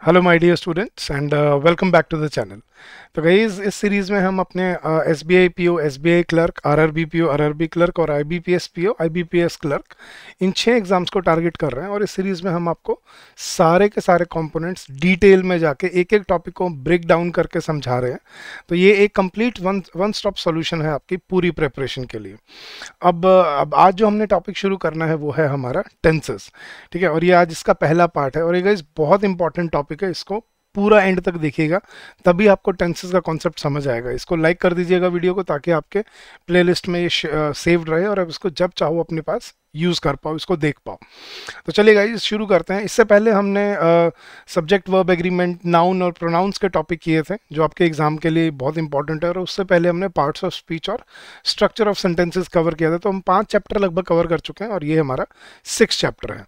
Hello my dear students and welcome back to the channel. तो guys इस series में हम अपने SBI PO, SBI clerk, RRB PO, RRB clerk और IBPS PO, IBPS clerk, इन 6 exams को target कर रहे हैं। और इस सीरीज़ में हम आपको सारे के सारे कंपोनेंट्स डिटेल में जाके एक एक टॉपिक को ब्रेक डाउन करके समझा रहे हैं। तो ये एक कंप्लीट वन स्टॉप सॉल्यूशन है आपकी पूरी प्रिपरेशन के लिए। अब आज जो हमने टॉपिक शुरू करना है वो है हमारा टेंसेस। ठीक है, और ये आज इसका पहला पार्ट है और ये गाइस बहुत इंपॉर्टेंट टॉपिक है। इसको पूरा एंड तक देखिएगा तभी आपको टेंसेस का कॉन्सेप्ट समझ आएगा। इसको लाइक कर दीजिएगा वीडियो को ताकि आपके प्लेलिस्ट में ये सेव्ड रहे और आप इसको जब चाहो अपने पास यूज़ कर पाओ, इसको देख पाओ। तो चलिए गाइस शुरू करते हैं। इससे पहले हमने सब्जेक्ट वर्ब एग्रीमेंट, नाउन और प्रोनाउंस के टॉपिक किए थे जो आपके एग्जाम के लिए बहुत इंपॉर्टेंट है। और उससे पहले हमने पार्ट्स ऑफ स्पीच और स्ट्रक्चर ऑफ सेंटेंसेस कवर किया था। तो हम 5 चैप्टर लगभग कवर कर चुके हैं और ये हमारा 6 चैप्टर है।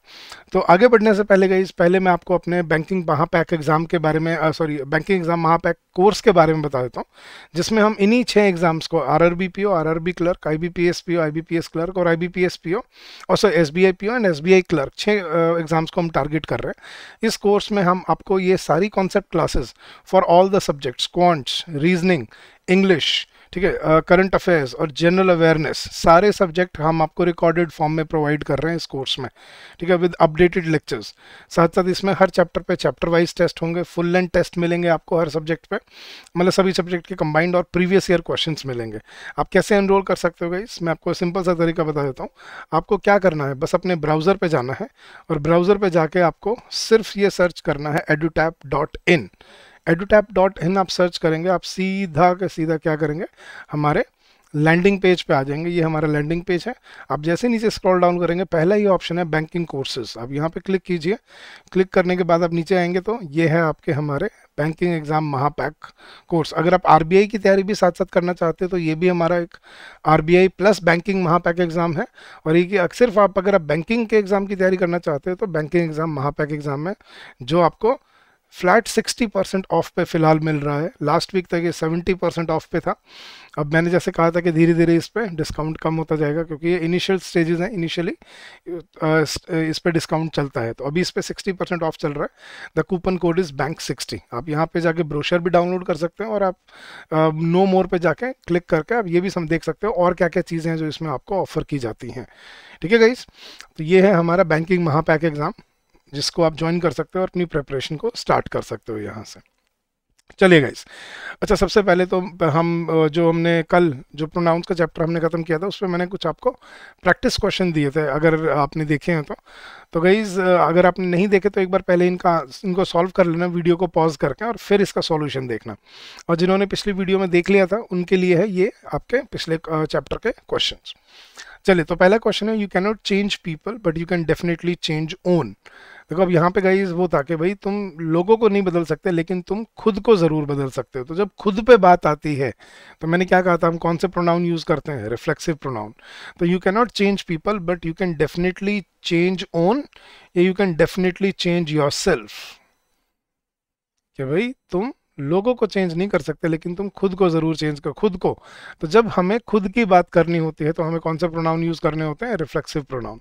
तो आगे बढ़ने से पहले गाइस पहले मैं आपको अपने बैंकिंग महापैक एग्जाम के बारे में बैंकिंग एग्जाम महापैक कोर्स के बारे में बता देता हूँ, जिसमें हम इन्हीं 6 एग्जाम्स को RRB PO, RRB clerk, IBPS PO, IBPS clerk और आईबीपीएस पीओ और sir SBI PO and SBI clerk 6 exams को हम टारगेट कर रहे हैं। इस कोर्स में हम आपको ये सारी concept classes for all the subjects, quants, reasoning, English, ठीक है, करंट अफेयर्स और जनरल अवेयरनेस, सारे सब्जेक्ट हम आपको रिकॉर्डेड फॉर्म में प्रोवाइड कर रहे हैं इस कोर्स में। ठीक है, विद अपडेटेड लेक्चर्स। साथ साथ इसमें हर चैप्टर पे चैप्टर वाइज टेस्ट होंगे, फुल लेंथ टेस्ट मिलेंगे आपको हर सब्जेक्ट पे, मतलब सभी सब्जेक्ट के कंबाइंड, और प्रीवियस ईयर क्वेश्चंस मिलेंगे। आप कैसे एनरोल कर सकते हो गाइस, मैं आपको सिंपल सा तरीका बता देता हूँ। आपको क्या करना है, बस अपने ब्राउज़र पे जाना है और ब्राउज़र पे जाके आपको सिर्फ ये सर्च करना है edutap.in। edutap.in आप सर्च करेंगे, आप सीधा के सीधा क्या करेंगे, हमारे लैंडिंग पेज पे आ जाएंगे। ये हमारा लैंडिंग पेज है। आप जैसे नीचे स्क्रॉल डाउन करेंगे पहला ही ऑप्शन है बैंकिंग कोर्सेज, आप यहाँ पे क्लिक कीजिए। क्लिक करने के बाद आप नीचे आएंगे तो ये है आपके हमारे बैंकिंग एग्जाम महापैक कोर्स। अगर आप आरबीआई की तैयारी भी साथ साथ करना चाहते हैं तो ये भी हमारा एक आरबीआई प्लस बैंकिंग महापैक एग्जाम है। और ये कि सिर्फ आप अगर आप बैंकिंग के एग्जाम की तैयारी करना चाहते हैं तो बैंकिंग एग्जाम महापैक एग्जाम है, जो आपको फ्लैट 60% ऑफ पे फिलहाल मिल रहा है। लास्ट वीक तक ये 70% ऑफ पे था। अब मैंने जैसे कहा था कि धीरे धीरे इस पे डिस्काउंट कम होता जाएगा क्योंकि ये इनिशियल स्टेजेस हैं। इनिशियली इस पे डिस्काउंट चलता है, तो अभी इस पे 60% ऑफ चल रहा है। द कूपन कोड इज़ बैंक60। आप यहाँ पे जाके ब्रोशर भी डाउनलोड कर सकते हैं और आप नो मोर पे जाके क्लिक करके आप ये भी देख सकते हो और क्या क्या चीज़ें हैं जो इसमें आपको ऑफर की जाती हैं। ठीक है गाइस, तो ये है हमारा बैंकिंग महापैक एग्जाम, जिसको आप ज्वाइन कर सकते हो और अपनी प्रिपरेशन को स्टार्ट कर सकते हो यहाँ से। चलिए गाइस, अच्छा सबसे पहले तो हम जो हमने कल जो प्रोनाउंस का चैप्टर हमने खत्म किया था उसमें मैंने कुछ आपको प्रैक्टिस क्वेश्चन दिए थे, अगर आपने देखे हैं तो गाइस अगर आपने नहीं देखे तो एक बार पहले इनको सॉल्व कर लेना वीडियो को पॉज करके और फिर इसका सॉल्यूशन देखना। और जिन्होंने पिछली वीडियो में देख लिया था उनके लिए है ये आपके पिछले चैप्टर के क्वेश्चन। चलिए, तो पहला क्वेश्चन है, you can not change people but you can definitely change own. देखो अब यहाँ पे गाइस वो था कि भाई तुम लोगों को नहीं बदल सकते लेकिन तुम खुद को ज़रूर बदल सकते हो। तो जब खुद पे बात आती है तो मैंने क्या कहा था, हम कौन से प्रोनाउन यूज़ करते हैं, रिफ्लेक्सिव प्रोनाउन। तो you can not change people but you can definitely change own, या you can definitely change yourself. कि भाई तुम लोगों को चेंज नहीं कर सकते लेकिन तुम खुद को ज़रूर चेंज करो, खुद को। तो जब हमें खुद की बात करनी होती है तो हमें कौन से प्रोनाउन यूज़ करने होते हैं, रिफ्लेक्सिव प्रोनाउन।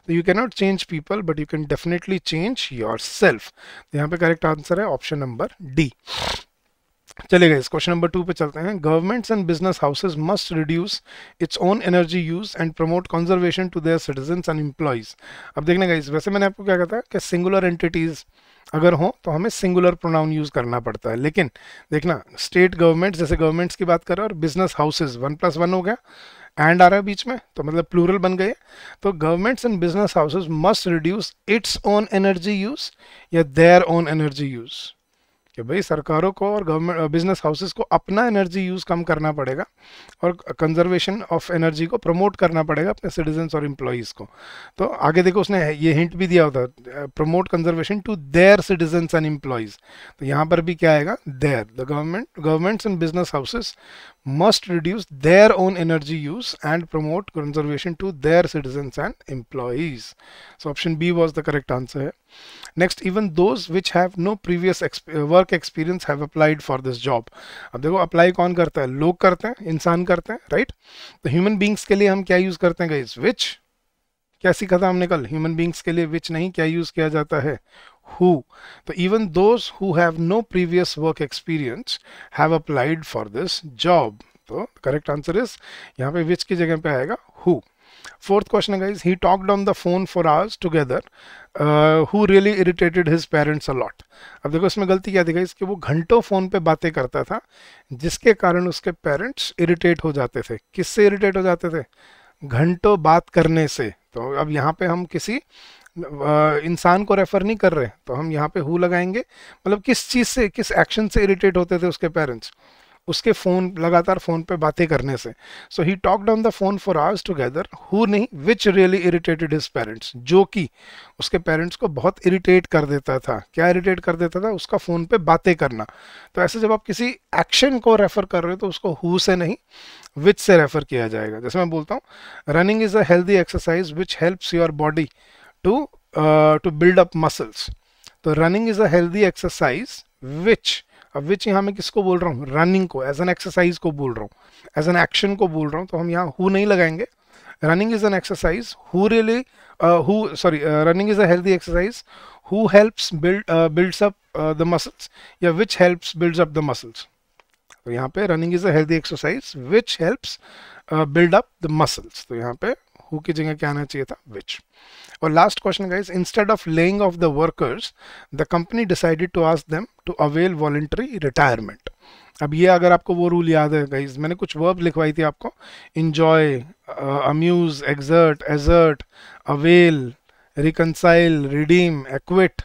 तो you can not change people but you can definitely change yourself. तो यहाँ पे करेक्ट आंसर है ऑप्शन नंबर डी। चलेगा, इस क्वेश्चन नंबर 2 पे चलते हैं। Governments and business houses must reduce its own energy use and promote conservation to their citizens and employees. अब देखने का, वैसे मैंने आपको क्या कहा था कि सिंगुलर एंटिटीज अगर हो तो हमें सिंगुलर प्रोनाउन यूज करना पड़ता है, लेकिन देखना स्टेट गवर्नमेंट्स, जैसे गवर्नमेंट्स की बात करें, और बिजनेस हाउसेज 1+1 हो गया, एंड आ रहा है बीच में तो मतलब प्लूरल बन गए। तो governments and business houses must reduce its own energy use या देयर ओन एनर्जी यूज। कि भाई सरकारों को और गवर्नमेंट बिजनेस हाउसेस को अपना एनर्जी यूज़ कम करना पड़ेगा और कंजर्वेशन ऑफ एनर्जी को प्रमोट करना पड़ेगा अपने सिटीजन्स और एम्प्लॉयज़ को। तो आगे देखो उसने ये हिंट भी दिया होता है, promote conservation to their citizens and employees. तो यहाँ पर भी क्या आएगा, their. The governments and business houses must reduce their own energy use and promote conservation to their citizens and employees. So option B was the correct answer. Next, even those which have no previous work experience have applied for this job. अब देखो apply कौन करता है, लोग करते हैं, इंसान करते हैं, राइट। तो ह्यूमन बींग्स के लिए हम क्या यूज करते हैं गाइस, विच। क्या सीखा था हमने कल, ह्यूमन बींग्स के लिए विच नहीं, क्या यूज किया जाता है, who. तो even those who have no previous work experience have applied for this job. तो करेक्ट आंसर इज यहाँ पे which की जगह पे आएगा who. फोर्थ क्वेश्चन है guys, he talked on the phone for hours together, who really irritated his parents a lot. अब देखो इसमें गलती क्या थी गाइस कि वो घंटों फोन पे बातें करता था जिसके कारण उसके पेरेंट्स इरिटेट हो जाते थे. किससे इरिटेट हो जाते थे? घंटों बात करने से. तो अब यहाँ पे हम किसी इंसान को रेफर नहीं कर रहे, तो हम यहाँ पे हु लगाएंगे. मतलब किस चीज़ से, किस एक्शन से इरिटेट होते थे उसके पेरेंट्स? उसके फोन, लगातार फोन पे बातें करने से. So he talked on the phone for hours together, who नहीं, which really irritated his parents, जो कि उसके पेरेंट्स को बहुत इरिटेट कर देता था. क्या इरिटेट कर देता था? उसका फोन पे बातें करना. तो ऐसे जब आप किसी एक्शन को रेफर कर रहे हो तो उसको हु से नहीं विच से रेफर किया जाएगा. जैसे मैं बोलता हूँ running is a healthy exercise which helps your body to build up muscles. तो running is a healthy exercise which, अब विच यहाँ मैं किसको बोल रहा हूँ? रनिंग को, एज एन एक्सरसाइज को बोल रहा हूँ, एज एन एक्शन को बोल रहा हूँ. तो हम यहाँ हु नहीं लगाएंगे. Running is an exercise who really running is a healthy exercise who helps builds up the muscles, या which helps builds up the muscles. तो यहाँ पे running is a healthy exercise which helps build up the muscles. तो यहाँ पे who की जगह क्या आना चाहिए था? विच. और last question guys, instead of laying off the workers the company decided to ask them to avail voluntary retirement. अब ये अगर आपको वो रूल याद है गाइस, मैंने कुछ वर्ब लिखवाई थी आपको, enjoy, amuse, exert, assert, avail, reconcile, redeem, acquit.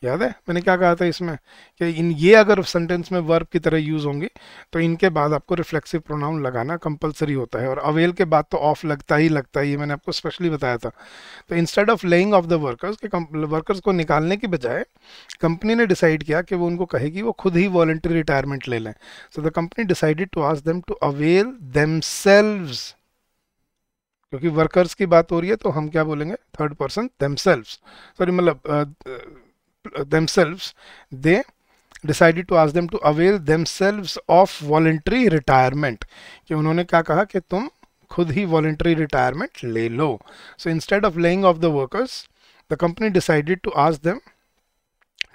याद है मैंने क्या कहा था इसमें कि इन ये अगर सेंटेंस में वर्ब की तरह यूज होंगे तो इनके बाद आपको रिफ्लेक्सिव प्रोनाउन लगाना कंपलसरी होता है. और अवेल के बाद तो ऑफ लगता ही लगता है, ये मैंने आपको स्पेशली बताया था. तो instead of laying off the workers, के वर्कर्स को निकालने की बजाय कंपनी ने डिसाइड किया कि वो उनको कहेगी वो खुद ही वॉलंटरी रिटायरमेंट ले लें. So the company decided to ask them to avail themselves. क्योंकि वर्कर्स की बात हो रही है तो हम क्या बोलेंगे? Third person themselves. सॉरी, मतलब themselves, they decided to ask them to avail themselves of voluntary retirement. कि उन्होंने क्या कहा कि तुम खुद ही voluntary retirement ले लो. So instead of laying off the workers, the company decided to ask them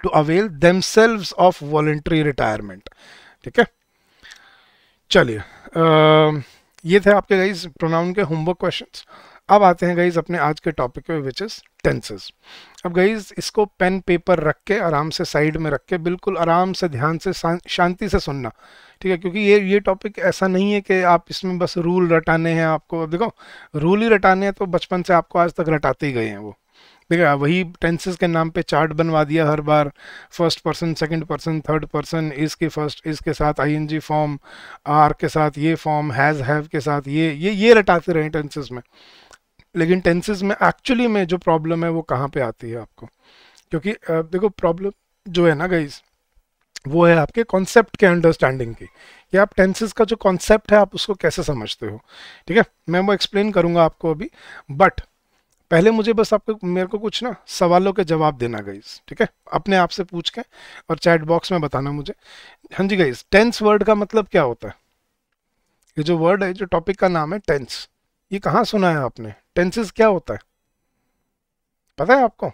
to avail themselves of voluntary retirement. ठीक है, चलिए ये थे आपके गाइज प्रोनाउन के होमवर्क क्वेश्चंस. अब आते हैं गाइज अपने आज के टॉपिक पे, विच इज टेंसेस. अब गाइज इसको पेन पेपर रख के आराम से साइड में रख के बिल्कुल आराम से ध्यान से शांति से सुनना. ठीक है, क्योंकि ये टॉपिक ऐसा नहीं है कि आप इसमें बस रूल रटाने हैं आपको. देखो रूल ही रटाने हैं तो बचपन से आपको आज तक रटाते ही गए हैं वो. देखा, वही टेंसेस के नाम पे चार्ट बनवा दिया हर बार. First person, second person, third person, is के फर्स्ट, इज के साथ आईएनजी फॉर्म, आर के साथ ये फॉर्म, हैज हैव के साथ ये रटाते रहे टेंसेस में. लेकिन टेंसेस में एक्चुअली में जो प्रॉब्लम है वो कहाँ पे आती है आपको? क्योंकि देखो प्रॉब्लम जो है ना गाइज, वो है आपके कॉन्सेप्ट के अंडरस्टैंडिंग की, कि आप टेंसेस का जो कॉन्सेप्ट है आप उसको कैसे समझते हो. ठीक है, मैं वो एक्सप्लेन करूंगा आपको अभी, बट पहले मुझे बस आपको, मेरे को कुछ ना सवालों के जवाब देना गाइज. ठीक है, अपने आप से पूछ के और चैट बॉक्स में बताना मुझे. हाँ जी गाइज, टेंस वर्ड का मतलब क्या होता है? ये जो वर्ड है, जो टॉपिक का नाम है टेंस, ये कहाँ सुना है आपने? टेंसेस क्या होता है पता है आपको?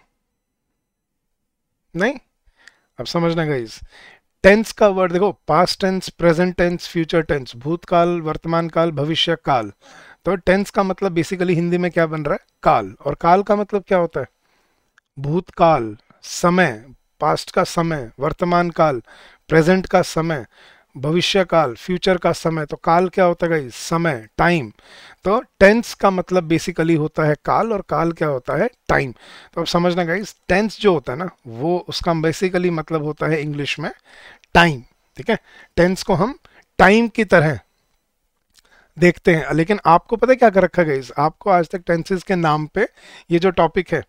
नहीं? अब समझना गाइज, टेंस का वर्ड देखो, past tense, present tense, future tense, भूतकाल, वर्तमान काल, भविष्य काल. तो टेंस का मतलब बेसिकली हिंदी में क्या बन रहा है? काल. और काल का मतलब क्या होता है? भूतकाल, समय, पास्ट का समय, वर्तमान काल, प्रेजेंट का समय, भविष्य काल, फ्यूचर का समय. तो काल क्या होता है गाइस? समय, टाइम. तो टेंस का मतलब बेसिकली होता है काल, और काल क्या होता है? टाइम. तो अब समझना गाइस, टेंस जो होता है ना, वो उसका बेसिकली मतलब होता है इंग्लिश में टाइम. ठीक है, टेंस को हम टाइम की तरह देखते हैं. लेकिन आपको पता है क्या कर रखा है गाइस? आपको आज तक टेंसेस के नाम पे ये जो टॉपिक है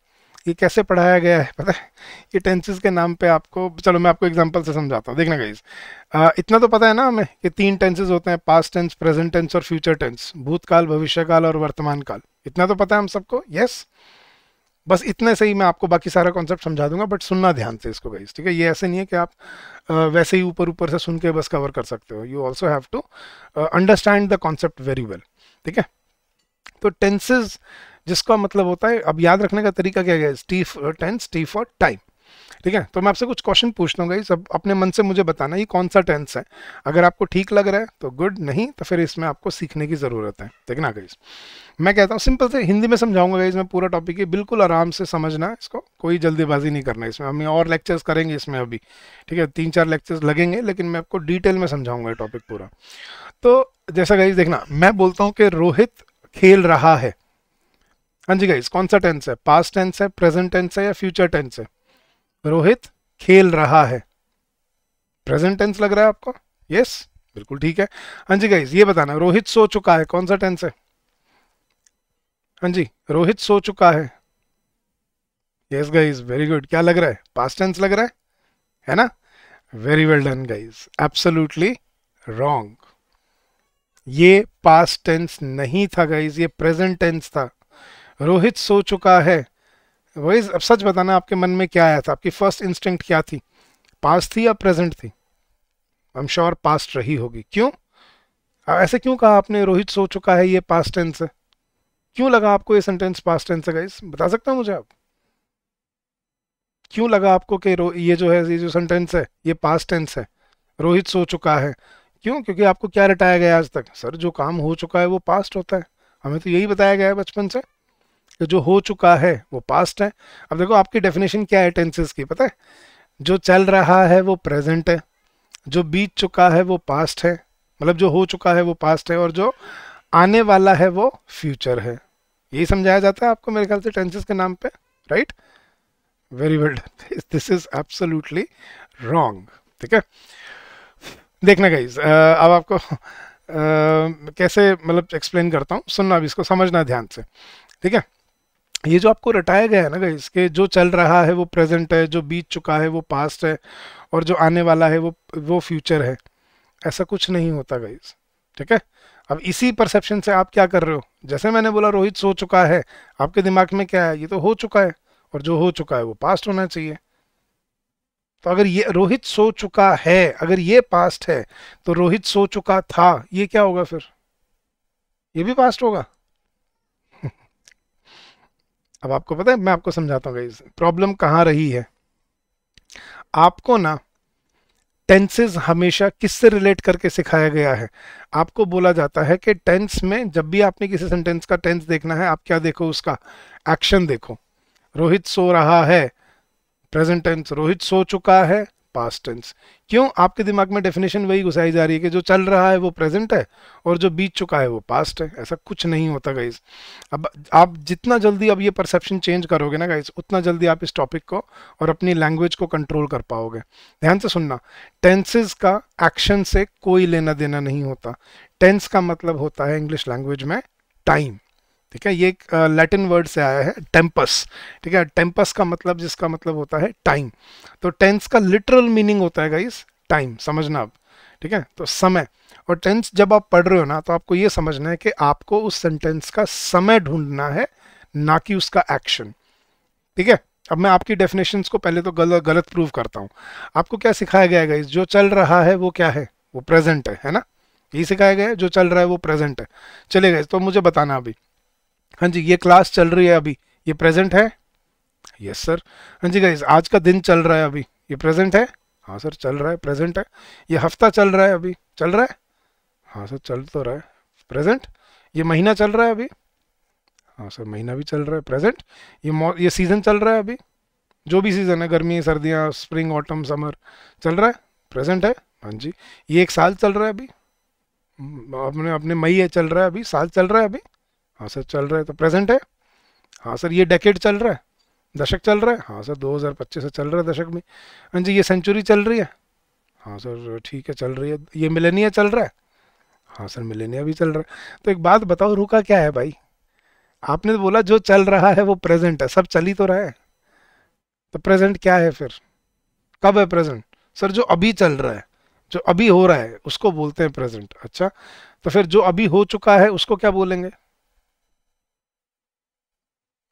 ये कैसे पढ़ाया गया है पता है? ये टेंसेस के नाम पे आपको, चलो मैं आपको एग्जांपल से समझाता हूँ. देखना गाइस, इतना तो पता है ना हमें कि 3 टेंसेस होते हैं, पास्ट टेंस, प्रेजेंट टेंस और फ्यूचर टेंस, भूतकाल, भविष्यकाल और वर्तमान काल. इतना तो पता है हम सबको? यस. बस इतने से ही मैं आपको बाकी सारा कॉन्सेप्ट समझा दूंगा, बट सुनना ध्यान से इसको गाइस. ठीक है, ये ऐसे नहीं है कि आप वैसे ही ऊपर ऊपर से सुन के बस कवर कर सकते हो. You also have to understand the concept very well. ठीक है, तो टेंसेस जिसका मतलब होता है, अब याद रखने का तरीका क्या है? T tense, T for time. ठीक है, तो मैं आपसे कुछ क्वेश्चन पूछता हूँ गाइस, अब अपने मन से मुझे बताना ये कौन सा टेंस है। अगर आपको ठीक लग रहा है तो गुड, नहीं तो फिर इसमें आपको सीखने की ज़रूरत है। देखना गाइस, मैं कहता हूँ सिंपल से हिंदी में समझाऊंगा गाइस, मैं पूरा टॉपिक है, बिल्कुल आराम से समझना है इसको, कोई जल्दीबाजी नहीं करना है इसमें। हम और लेक्चर्स करेंगे इसमें अभी, ठीक है, 3-4 लेक्चर्स लगेंगे, लेकिन मैं आपको डिटेल में समझाऊंगा ये टॉपिक पूरा। तो जैसा गाइस देखना, मैं बोलता हूँ कि रोहित खेल रहा है। हाँ जी गाइस, कौन सा टेंस है? पास्ट टेंस है, प्रेजेंट टेंस है या फ्यूचर टेंस है? रोहित खेल रहा है, प्रेजेंट टेंस लग रहा है आपको? यस, बिल्कुल ठीक है। हाँ जी गाइस, ये बताना, रोहित सो चुका है, कौन सा टेंस है? हाँ जी, रोहित सो चुका है। Yes guys, very good. क्या लग रहा है? पास्ट टेंस लग रहा है ना? Very well done guys, absolutely wrong. ये पास्ट टेंस नहीं था गाइस, ये प्रेजेंट टेंस था। रोहित सो चुका है। वही, अब सच बताना, आपके मन में क्या आया था? आपकी फर्स्ट इंस्टिंक्ट क्या थी? पास्ट थी या प्रेजेंट थी? आई एम श्योर पास्ट रही होगी। क्यों ऐसे क्यों कहा आपने रोहित सो चुका है ये पास्ट टेंस है? क्यों लगा आपको ये सेंटेंस पास्ट टेंस है गाइस? बता सकते हो मुझे आप? क्यों लगा आपको कि ये जो है, ये जो सेंटेंस है ये पास्ट टेंस है, रोहित सो चुका है? क्यों? क्योंकि आपको क्या रटाया गया आज तक? सर जो काम हो चुका है वो पास्ट होता है, हमें तो यही बताया गया है बचपन से कि जो हो चुका है वो पास्ट है। अब देखो आपकी डेफिनेशन क्या है टेंसेस की, पता है? जो चल रहा है वो प्रेजेंट है, जो बीत चुका है वो पास्ट है, मतलब जो हो चुका है वो पास्ट है, और जो आने वाला है वो फ्यूचर है। यही समझाया जाता है आपको मेरे ख्याल से टेंसेस के नाम पे, right? Very well, this is absolutely wrong. ठीक है, देखना गाइस, अब आपको कैसे मतलब एक्सप्लेन करता हूँ, सुनना अब, इसको समझना ध्यान से। ठीक है, ये जो आपको रटाया गया है ना गाइस, कि जो चल रहा है वो प्रेजेंट है, जो बीत चुका है वो पास्ट है, और जो आने वाला है वो फ्यूचर है, ऐसा कुछ नहीं होता गाइस। ठीक है, अब इसी परसेप्शन से आप क्या कर रहे हो? जैसे मैंने बोला रोहित सो चुका है, आपके दिमाग में क्या है? ये तो हो चुका है, और जो हो चुका है वो पास्ट होना चाहिए। तो अगर ये रोहित सो चुका है, अगर ये पास्ट है, तो रोहित सो चुका था, ये क्या होगा फिर? ये भी पास्ट होगा। अब आपको पता है, मैं आपको समझाता हूँ गाइस प्रॉब्लम कहाँ रही है। आपको ना टेंसेस हमेशा किससे रिलेट करके सिखाया गया है? आपको बोला जाता है कि टेंस में जब भी आपने किसी सेंटेंस का टेंस देखना है, आप क्या देखो? उसका एक्शन देखो। रोहित सो रहा है, प्रेजेंट टेंस। रोहित सो चुका है, पास्ट टेंस। क्यों? आपके दिमाग में डेफिनेशन वही घुसाई जा रही है कि जो चल रहा है वो प्रेजेंट है, और जो बीत चुका है वो पास्ट है। ऐसा कुछ नहीं होता गाइस। अब आप जितना जल्दी अब ये परसेप्शन चेंज करोगे ना गाइस, उतना जल्दी आप इस टॉपिक को और अपनी लैंग्वेज को कंट्रोल कर पाओगे। ध्यान से सुनना, टेंसेस का एक्शन से कोई लेना देना नहीं होता। टेंस का मतलब होता है इंग्लिश लैंग्वेज में टाइम। ठीक है, ये एक लैटिन वर्ड से आया है, टेम्पस। ठीक है, टेम्पस का मतलब, जिसका मतलब होता है टाइम। तो टेंस का लिटरल मीनिंग होता है गाइस टाइम, समझना अब। ठीक है, तो समय। और टेंस जब आप पढ़ रहे हो ना, तो आपको ये समझना है कि आपको उस सेंटेंस का समय ढूंढना है, ना कि उसका एक्शन। ठीक है, अब मैं आपकी डेफिनेशंस को पहले तो गलत गलत प्रूव करता हूँ। आपको क्या सिखाया गया है गाइस? जो चल रहा है वो क्या है? वो प्रेजेंट है ना? यही सिखाया गया है, जो चल रहा है वो प्रेजेंट है। चले गाइस, तो मुझे बताना अभी। हाँ जी, ये क्लास चल रही है अभी, ये प्रेजेंट है? Yes sir. हाँ जी गाइस, आज का दिन चल रहा है अभी, ये प्रेजेंट है? हाँ सर, चल रहा है, प्रेजेंट है। ये हफ्ता चल रहा है अभी, चल रहा है? हाँ सर, चल तो रहा है, प्रेजेंट। ये महीना चल रहा है अभी? हाँ सर, महीना भी चल रहा है, प्रेजेंट। ये सीज़न चल रहा है अभी, जो भी सीज़न है, गर्मी सर्दियाँ, स्प्रिंग ऑटम समर, चल रहा है, प्रेजेंट है। हाँ जी, ये एक साल चल रहा है अभी, अपने अपने मई है, चल रहा है अभी, साल चल रहा है अभी। हाँ सर, चल रहा है, तो प्रेजेंट है। हाँ सर, ये डेकेड चल रहा है, दशक चल रहा है। हाँ सर, 2025 से चल रहा है दशक में। हाँ जी, ये सेंचुरी चल रही है। हाँ सर, ठीक है, चल रही है। ये मिलेनिया चल रहा है। हाँ सर, मिलेनिया भी चल रहा है। तो एक बात बताओ, रुका क्या है भाई? आपने तो बोला जो चल रहा है वो प्रेजेंट है, सब चल ही तो रहा है। तो प्रेजेंट क्या है फिर? कब है प्रेजेंट? सर, जो अभी चल रहा है, जो अभी हो रहा है उसको बोलते हैं प्रेजेंट। अच्छा, तो फिर जो अभी हो चुका है उसको क्या बोलेंगे?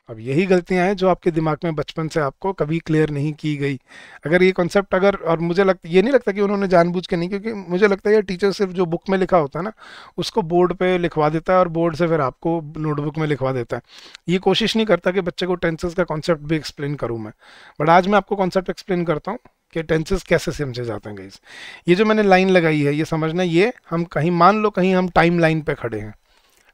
अब यही गलतियां हैं जो आपके दिमाग में बचपन से आपको कभी क्लियर नहीं की गई। अगर ये कॉन्सेप्ट अगर, और मुझे लगता, ये नहीं लगता कि उन्होंने जानबूझ के नहीं, क्योंकि मुझे लगता है ये टीचर सिर्फ जो बुक में लिखा होता है ना उसको बोर्ड पे लिखवा देता है और बोर्ड से फिर आपको नोटबुक में लिखवा देता है। ये कोशिश नहीं करता कि बच्चे को टेंसेस का कॉन्सेप्ट भी एक्सप्लेन करूँ मैं। बट आज मैं आपको कॉन्सेप्ट एक्सप्लेन करता हूँ कि टेंसेस कैसे समझे जाते हैं गाइस। ये जो मैंने लाइन लगाई है ये समझना, ये हम कहीं, मान लो कहीं हम टाइम लाइन पे खड़े हैं।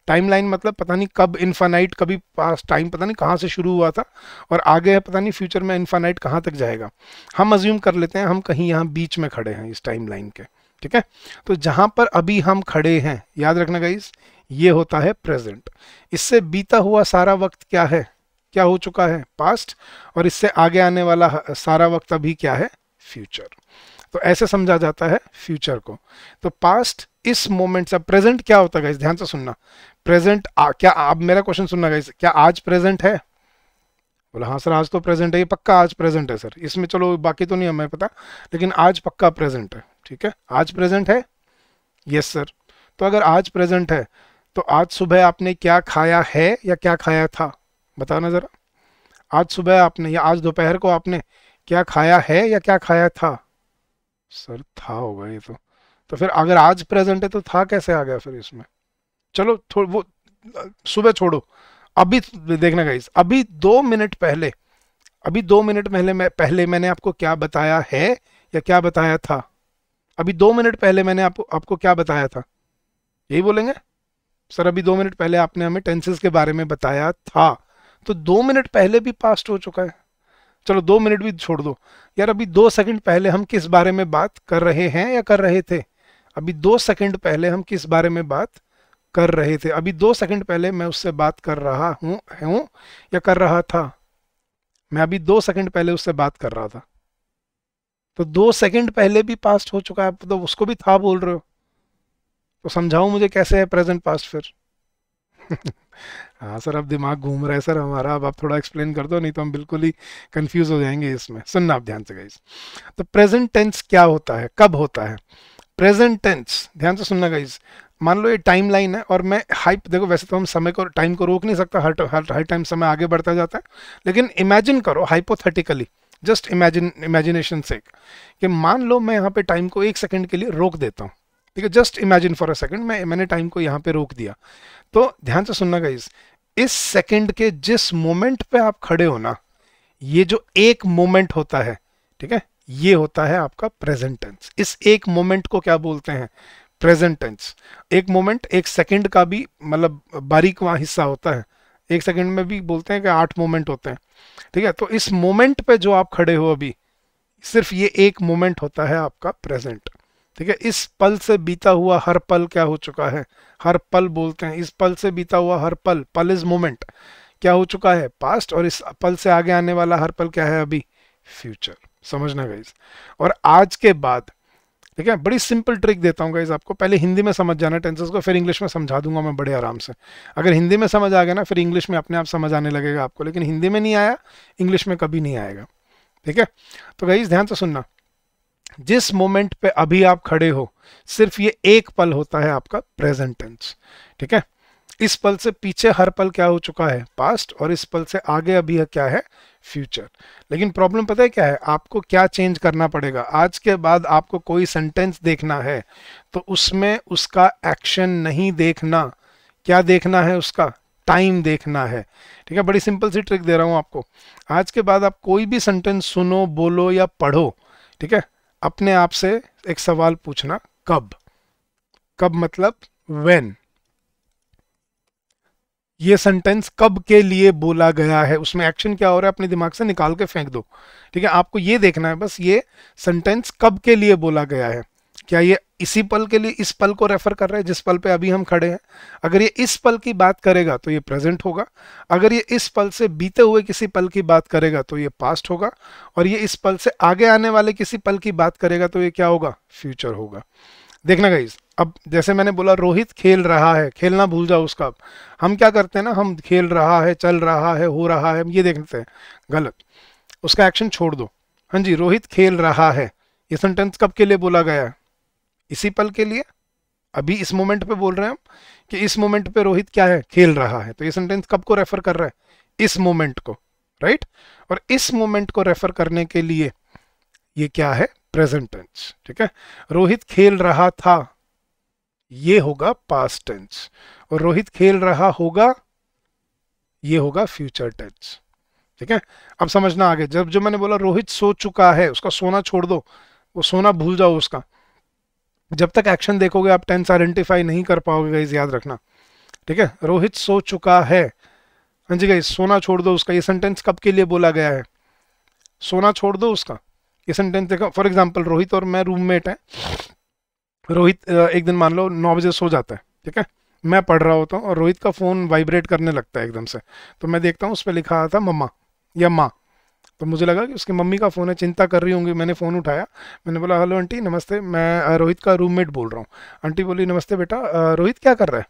टाइम लाइन मतलब पता नहीं कब इन्फानाइट, कभी पास टाइम पता नहीं कहाँ से शुरू हुआ था और आगे है पता नहीं फ्यूचर में इन्फानाइट कहाँ तक जाएगा। हम अज्यूम कर लेते हैं हम कहीं यहाँ बीच में खड़े हैं इस टाइम लाइन के, ठीक है। तो जहाँ पर अभी हम खड़े हैं, याद रखना गाइस, ये होता है प्रेजेंट। इससे बीता हुआ सारा वक्त क्या है, क्या हो चुका है, पास्ट। और इससे आगे आने वाला सारा वक्त अभी क्या है, फ्यूचर। तो ऐसे समझा जाता है फ्यूचर को। तो पास्ट इस मोमेंट से, प्रेजेंट क्या होता है गाइस, ध्यान से सुनना। प्रेजेंट क्या, आप मेरा क्वेश्चन सुनना गाइस, क्या आज प्रेजेंट है? बोला हाँ सर आज तो प्रेजेंट है, ये पक्का आज प्रेजेंट है सर, इसमें चलो बाकी तो नहीं हमें पता, लेकिन आज पक्का प्रेजेंट है, ठीक है। आज प्रेजेंट है, यस सर। तो अगर आज प्रेजेंट है तो आज सुबह आपने क्या खाया है या क्या खाया था, बताना जरा। आज सुबह आपने या आज दोपहर को आपने क्या खाया है या क्या खाया था? सर था होगा ये तो फिर अगर आज प्रेजेंट है तो था कैसे आ गया फिर इसमें? चलो वो सुबह छोड़ो, अभी देखना गाइस, अभी 2 मिनट पहले, अभी 2 मिनट पहले मैंने आपको क्या बताया है या क्या बताया था? अभी 2 मिनट पहले मैंने आपको क्या बताया था, यही बोलेंगे सर। अभी 2 मिनट पहले आपने हमें टेंसेस के बारे में बताया था, तो 2 मिनट पहले भी पास्ट हो चुका है। चलो 2 मिनट भी छोड़ दो यार, अभी 2 सेकंड पहले हम किस बारे में बात कर रहे हैं या कर रहे थे? अभी 2 सेकंड पहले हम किस बारे में बात कर रहे थे? अभी 2 सेकंड पहले मैं उससे बात कर रहा हूँ या कर रहा था? मैं अभी 2 सेकंड पहले उससे बात कर रहा था, तो 2 सेकंड पहले भी पास्ट हो चुका है, तो उसको भी था बोल रहे हो। तो समझाओ मुझे कैसे है प्रेजेंट पास्ट फिर? हाँ सर अब दिमाग घूम रहा है सर हमारा, अब आप थोड़ा एक्सप्लेन कर दो, नहीं तो हम बिल्कुल ही कंफ्यूज हो जाएंगे इसमें। सुनना आप ध्यान से गाइस, तो प्रेजेंट टेंस क्या होता है, कब होता है प्रेजेंट टेंस? ध्यान से सुनना गाइस। मान लो ये टाइम लाइन है और मैं हाइप, देखो वैसे तो हम समय को, टाइम को रोक नहीं सकता, हर टाइम समय आगे बढ़ता जाता है, लेकिन इमेजिन करो हाइपोथेटिकली, जस्ट इमेजिनेशन से, कि मान लो मैं यहाँ पे टाइम को 1 सेकंड के लिए रोक देता हूँ, ठीक है। Just imagine for a second, मैंने टाइम को यहाँ पे रोक दिया। तो ध्यान से सुनना गाइस, इस सेकंड के जिस मोमेंट पे आप खड़े हो ना, ये जो एक मोमेंट होता है, ठीक है, ये होता है आपका प्रेजेंट टेंस। इस एक मोमेंट को क्या बोलते हैं, प्रेजेंट टेंस। एक मोमेंट, एक सेकंड का भी मतलब बारीक वहाँ हिस्सा होता है, एक सेकंड में भी बोलते हैं कि 8 मोमेंट होते हैं, ठीक है। तो इस मोमेंट पे जो आप खड़े हो अभी, सिर्फ ये एक मोमेंट होता है आपका प्रेजेंट, ठीक है। इस पल से बीता हुआ हर पल क्या हो चुका है, हर पल बोलते हैं, इस पल से बीता हुआ हर पल, पल इज मोमेंट, क्या हो चुका है, पास्ट। और इस पल से आगे आने वाला हर पल क्या है अभी, फ्यूचर। समझना गाइस। और आज के बाद, ठीक है, बड़ी सिंपल ट्रिक देता हूँ गाइस आपको, पहले हिंदी में समझ जाना टेंसेस को, फिर इंग्लिश में समझा दूंगा मैं बड़े आराम से। अगर हिंदी में समझ आ गया ना, फिर इंग्लिश में अपने आप समझ आने लगेगा आपको, लेकिन हिंदी में नहीं आया, इंग्लिश में कभी नहीं आएगा, ठीक है। तो गाइस ध्यान से सुनना, जिस मोमेंट पे अभी आप खड़े हो, सिर्फ ये एक पल होता है आपका प्रेजेंट टेंस, ठीक है। इस पल से पीछे हर पल क्या हो चुका है, पास्ट। और इस पल से आगे अभी क्या है, फ्यूचर। लेकिन प्रॉब्लम पता है क्या है, आपको क्या चेंज करना पड़ेगा। आज के बाद आपको कोई सेंटेंस देखना है तो उसमें उसका एक्शन नहीं देखना, क्या देखना है, उसका टाइम देखना है, ठीक है। बड़ी सिंपल सी ट्रिक दे रहा हूं आपको। आज के बाद आप कोई भी सेंटेंस सुनो, बोलो या पढ़ो, ठीक है, अपने आप से एक सवाल पूछना, कब। कब मतलब व्हेन। ये सेंटेंस कब के लिए बोला गया है, उसमें एक्शन क्या हो रहा है अपने दिमाग से निकाल के फेंक दो, ठीक है। आपको ये देखना है बस, ये सेंटेंस कब के लिए बोला गया है। क्या ये इसी पल के लिए, इस पल को रेफर कर रहा है जिस पल पे अभी हम खड़े हैं? अगर ये इस पल की बात करेगा तो ये प्रेजेंट होगा, अगर ये इस पल से बीते हुए किसी पल की बात करेगा तो ये पास्ट होगा, और ये इस पल से आगे आने वाले किसी पल की बात करेगा तो ये क्या होगा, फ्यूचर होगा। देखना गाइस, अब जैसे मैंने बोला रोहित खेल रहा है, खेलना भूल जाओ उसका। हम क्या करते हैं ना, हम खेल रहा है, चल रहा है, हो रहा है, हम ये देखते हैं, गलत। उसका एक्शन छोड़ दो। हाँ जी, रोहित खेल रहा है, ये सेंटेंस कब के लिए बोला गया है, इसी पल के लिए। अभी इस मोमेंट पे बोल रहे हैं हम कि इस मोमेंट पे रोहित क्या है, खेल रहा है, तो ये सेंटेंस कब को रेफर कर रहा है, इस मोमेंट को, राइट। और इस मोमेंट को रेफर करने के लिए ये क्या है, प्रेजेंट टेंस, ठीक है। रोहित खेल रहा था, ये होगा पास्ट टेंस, और रोहित खेल रहा होगा, ये होगा फ्यूचर टेंस, ठीक है। अब समझना आगे, जब जो मैंने बोला रोहित सो चुका है, उसका सोना छोड़ दो, वो सोना भूल जाओ उसका। जब तक एक्शन देखोगे आप टेंस आइडेंटिफाई नहीं कर पाओगे गाइस, याद रखना, ठीक है। रोहित सो चुका है, हाँ जी गाइस, सोना छोड़ दो उसका, ये सेंटेंस कब के लिए बोला गया है, सोना छोड़ दो उसका। ये सेंटेंस देखो, फॉर एग्जांपल रोहित और मैं रूममेट हैं। रोहित एक दिन मान लो 9 बजे सो जाता है, ठीक है। मैं पढ़ रहा होता हूँ और रोहित का फ़ोन वाइब्रेट करने लगता है एकदम से, तो मैं देखता हूँ उस पर लिखा था मम्मा या माँ, तो मुझे लगा कि उसकी मम्मी का फ़ोन है, चिंता कर रही होंगी। मैंने फ़ोन उठाया, मैंने बोला हेलो आंटी नमस्ते, मैं रोहित का रूममेट बोल रहा हूँ। आंटी बोली नमस्ते बेटा, रोहित क्या कर रहा है।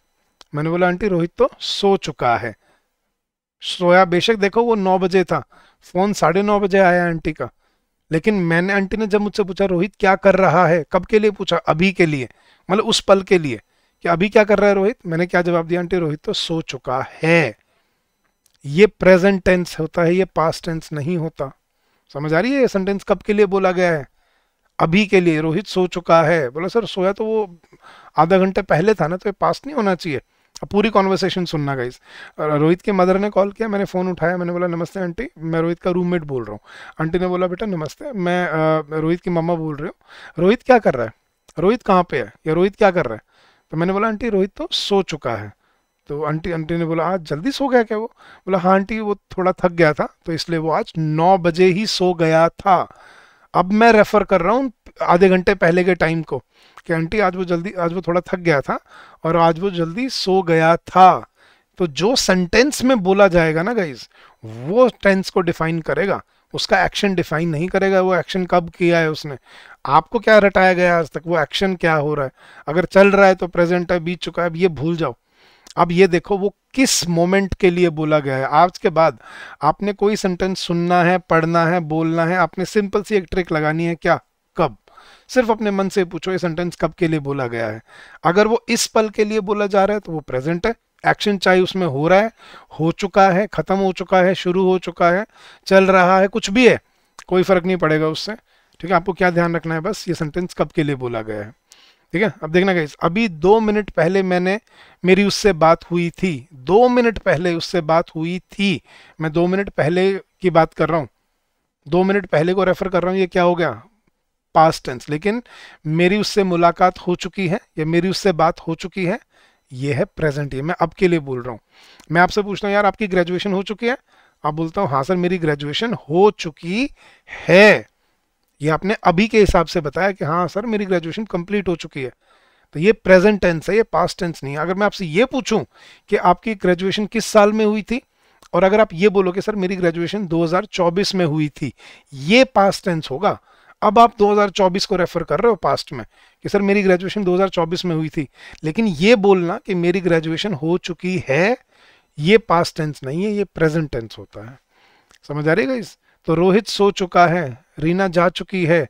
मैंने बोला आंटी रोहित तो सो चुका है। सोया बेशक देखो वो 9 बजे था, फ़ोन 9:30 बजे आया आंटी का, लेकिन मैंने, आंटी ने जब मुझसे पूछा रोहित क्या कर रहा है, कब के लिए पूछा, अभी के लिए, मतलब उस पल के लिए कि अभी क्या कर रहा है रोहित। मैंने क्या जवाब दिया, आंटी रोहित तो सो चुका है। ये प्रेजेंट टेंस होता है, ये पास्ट टेंस नहीं होता। समझ आ रही है, ये सेंटेंस कब के लिए बोला गया है, अभी के लिए। रोहित सो चुका है, बोला सर सोया तो वो आधा घंटे पहले था ना, तो ये पास्ट नहीं होना चाहिए। अब पूरी कॉन्वर्सेशन सुनना गाइस। रोहित की मदर ने कॉल किया, मैंने फ़ोन उठाया, मैंने बोला नमस्ते आंटी, मैं रोहित का रूममेट बोल रहा हूँ। आंटी ने बोला बेटा नमस्ते, मैं रोहित की मम्मा बोल रही हूँ। रोहित क्या कर रहा है, रोहित कहाँ पे है, या रोहित क्या कर रहा है। तो मैंने बोला आंटी रोहित तो सो चुका है। तो आंटी आंटी ने बोला आज जल्दी सो गया क्या वो। बोला हाँ आंटी वो थोड़ा थक गया था, तो इसलिए वो आज 9 बजे ही सो गया था। अब मैं रेफर कर रहा हूँ आधे घंटे पहले के टाइम को, कि आंटी आज वो थोड़ा थक गया था और आज वो जल्दी सो गया था। तो जो सेंटेंस में बोला जाएगा ना गाइज, वो टेंस को डिफाइन करेगा, उसका एक्शन डिफाइन नहीं करेगा। वो एक्शन कब किया है उसने, आपको क्या रटाया गया आज तक, वो एक्शन क्या हो रहा है। अगर चल रहा है तो प्रेजेंट है, बीत चुका है, अब ये भूल जाओ। अब ये देखो वो किस मोमेंट के लिए बोला गया है। आज के बाद आपने कोई सेंटेंस सुनना है, पढ़ना है, बोलना है, आपने सिंपल सी एक ट्रिक लगानी है, क्या, कब। सिर्फ अपने मन से पूछो ये सेंटेंस कब के लिए बोला गया है। अगर वो इस पल के लिए बोला जा रहा है तो वो प्रेजेंट है, एक्शन चाहे उसमें हो रहा है, हो चुका है, खत्म हो चुका है, शुरू हो चुका है, चल रहा है, कुछ भी है, कोई फर्क नहीं पड़ेगा उससे। ठीक है, आपको क्या ध्यान रखना है, बस ये सेंटेंस कब के लिए बोला गया है। ठीक है, अब देखना गाइस, अभी 2 मिनट पहले मेरी उससे बात हुई थी, 2 मिनट पहले उससे बात हुई थी। मैं 2 मिनट पहले की बात कर रहा हूँ, 2 मिनट पहले को रेफर कर रहा हूँ, ये क्या हो गया, पास्ट टेंस। लेकिन मेरी उससे मुलाकात हो चुकी है या मेरी उससे बात हो चुकी है, ये है प्रेजेंट, ये मैं अब के लिए बोल रहा हूँ। मैं आपसे पूछता हूँ यार आपकी ग्रेजुएशन हो चुकी है, आप बोलता हूँ हाँ सर मेरी ग्रेजुएशन हो चुकी है। ये आपने अभी के हिसाब से बताया कि हाँ सर मेरी ग्रेजुएशन कंप्लीट हो चुकी है, तो ये प्रेजेंट टेंस है, ये पास्ट टेंस नहीं है। अगर मैं आपसे ये पूछूं कि आपकी ग्रेजुएशन किस साल में हुई थी, और अगर आप ये बोलो कि सर मेरी ग्रेजुएशन 2024 में हुई थी, ये पास्ट टेंस होगा। अब आप 2024 को रेफर कर रहे हो पास्ट में कि सर मेरी ग्रेजुएशन 2024 में हुई थी, लेकिन ये बोलना कि मेरी ग्रेजुएशन हो चुकी है, ये पास्ट टेंस नहीं है, ये प्रेजेंट टेंस होता है। समझ आ रही है इस। तो रोहित सो चुका है, रीना जा चुकी है,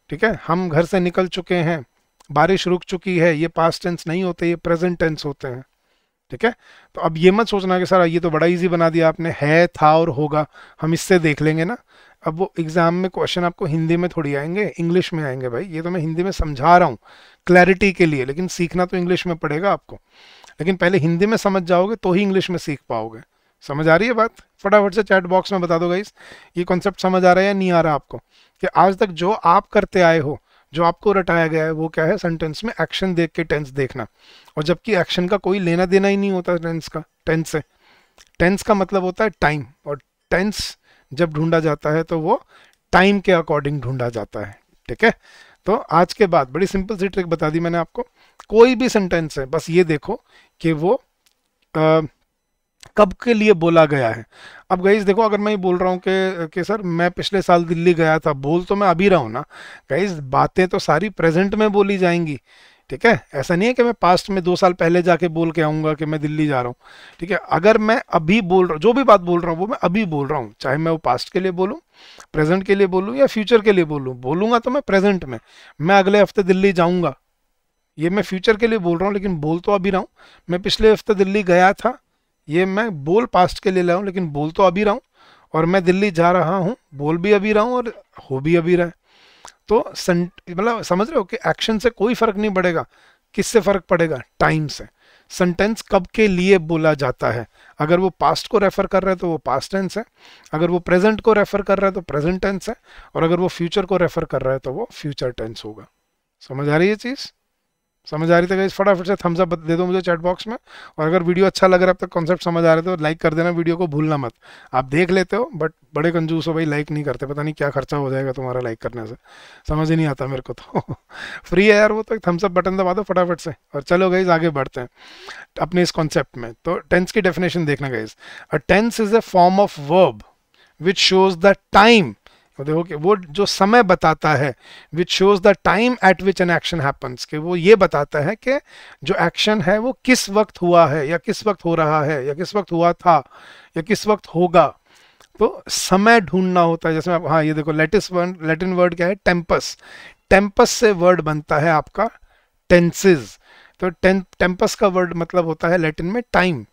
ठीक है, हम घर से निकल चुके हैं, बारिश रुक चुकी है, ये पास्ट टेंस नहीं होते, ये प्रेजेंट टेंस होते हैं। ठीक है, तो अब ये मत सोचना कि सर ये तो बड़ा इजी बना दिया आपने, है, था और होगा हम इससे देख लेंगे ना। अब वो एग्जाम में क्वेश्चन आपको हिंदी में थोड़ी आएंगे, इंग्लिश में आएंगे भाई। ये तो मैं हिंदी में समझा रहा हूँ क्लैरिटी के लिए, लेकिन सीखना तो इंग्लिश में पड़ेगा आपको। लेकिन पहले हिंदी में समझ जाओगे तो ही इंग्लिश में सीख पाओगे। समझ आ रही है बात, फटाफट से चैट बॉक्स में बता दो गाइस, ये कॉन्सेप्ट समझ आ रहा है या नहीं आ रहा आपको, कि आज तक जो आप करते आए हो, जो आपको रटाया गया है, वो क्या है, सेंटेंस में एक्शन देख के टेंस देखना। और जबकि एक्शन का कोई लेना देना ही नहीं होता टेंस से। टेंस का मतलब होता है टाइम, और टेंस जब ढूंढा जाता है तो वो टाइम के अकॉर्डिंग ढूंढा जाता है। ठीक है, तो आज के बाद बड़ी सिंपल सी ट्रिक बता दी मैंने आपको। कोई भी सेंटेंस है, बस ये देखो कि वो कब के लिए बोला गया है। अब गाइस देखो, अगर मैं ये बोल रहा हूँ कि सर मैं पिछले साल दिल्ली गया था, बोल तो मैं अभी रहा हूँ ना गाइस, बातें तो सारी प्रेजेंट में बोली जाएंगी। ठीक है, ऐसा नहीं है कि मैं पास्ट में 2 साल पहले जाके बोल के आऊँगा कि मैं दिल्ली जा रहा हूँ। ठीक है, अगर मैं अभी बोल रहा हूँ, जो भी बात बोल रहा हूँ वो मैं अभी बोल रहा हूँ, चाहे मैं वो पास्ट के लिए बोलूँ, प्रेजेंट के लिए बोलूँ या फ्यूचर के लिए बोलूँ, बोलूँगा तो मैं प्रेजेंट में। मैं अगले हफ्ते दिल्ली जाऊँगा, ये मैं फ्यूचर के लिए बोल रहा हूँ, लेकिन बोल तो अभी रहा हूँ। मैं पिछले हफ्ते दिल्ली गया था, ये मैं बोल पास्ट के लिए लाया हूँ, लेकिन बोल तो अभी रहा हूँ, और मैं दिल्ली जा रहा हूँ बोल भी अभी रहा हूँ और हो भी अभी रहा है। तो मतलब समझ रहे हो कि एक्शन से कोई फर्क नहीं पड़ेगा। किससे फर्क पड़ेगा? टाइम से। सेंटेंस कब के लिए बोला जाता है? अगर वो पास्ट को रेफर कर रहा है तो वो पास्ट टेंस है, अगर वो प्रेजेंट को रेफर कर रहा है तो प्रेजेंट टेंस है, और अगर वो फ्यूचर को रेफर कर रहा है तो वो फ्यूचर टेंस होगा। समझ आ रही है चीज़? समझ आ रही थी? फटाफट से थम्स अप दे दो मुझे चैट बॉक्स में। और अगर वीडियो अच्छा लग रहा है, अब तक कॉन्सेप्ट समझ आ रहे थे तो लाइक कर देना, वीडियो को भूलना मत। आप देख लेते हो बट बड़े कंजूस हो भाई, लाइक नहीं करते। पता नहीं क्या खर्चा हो जाएगा तुम्हारा लाइक करने से, समझ ही नहीं आता मेरे को तो फ्री है यार वो तो, एक थम्स अप बटन दबा दो फटाफट से। और चलो गाइज आगे बढ़ते हैं अपने इस कॉन्सेप्ट में। तो टेंस की डेफिनेशन देखना guys. A tense is a form of verb which shows the time, देखो कि वो जो समय बताता है, which shows the time at which an action happens, कि वो ये बताता है कि जो एक्शन है वो किस वक्त हुआ है, या किस वक्त हो रहा है, या किस वक्त हुआ था, या किस वक्त होगा। तो समय ढूंढना होता है। जैसे आप, हाँ ये देखो, लैटिन वर्ड क्या है? टेम्पस। टेम्पस से वर्ड बनता है आपका टेंसेज। तो टेम्पस का वर्ड मतलब होता है लैटिन में टाइम।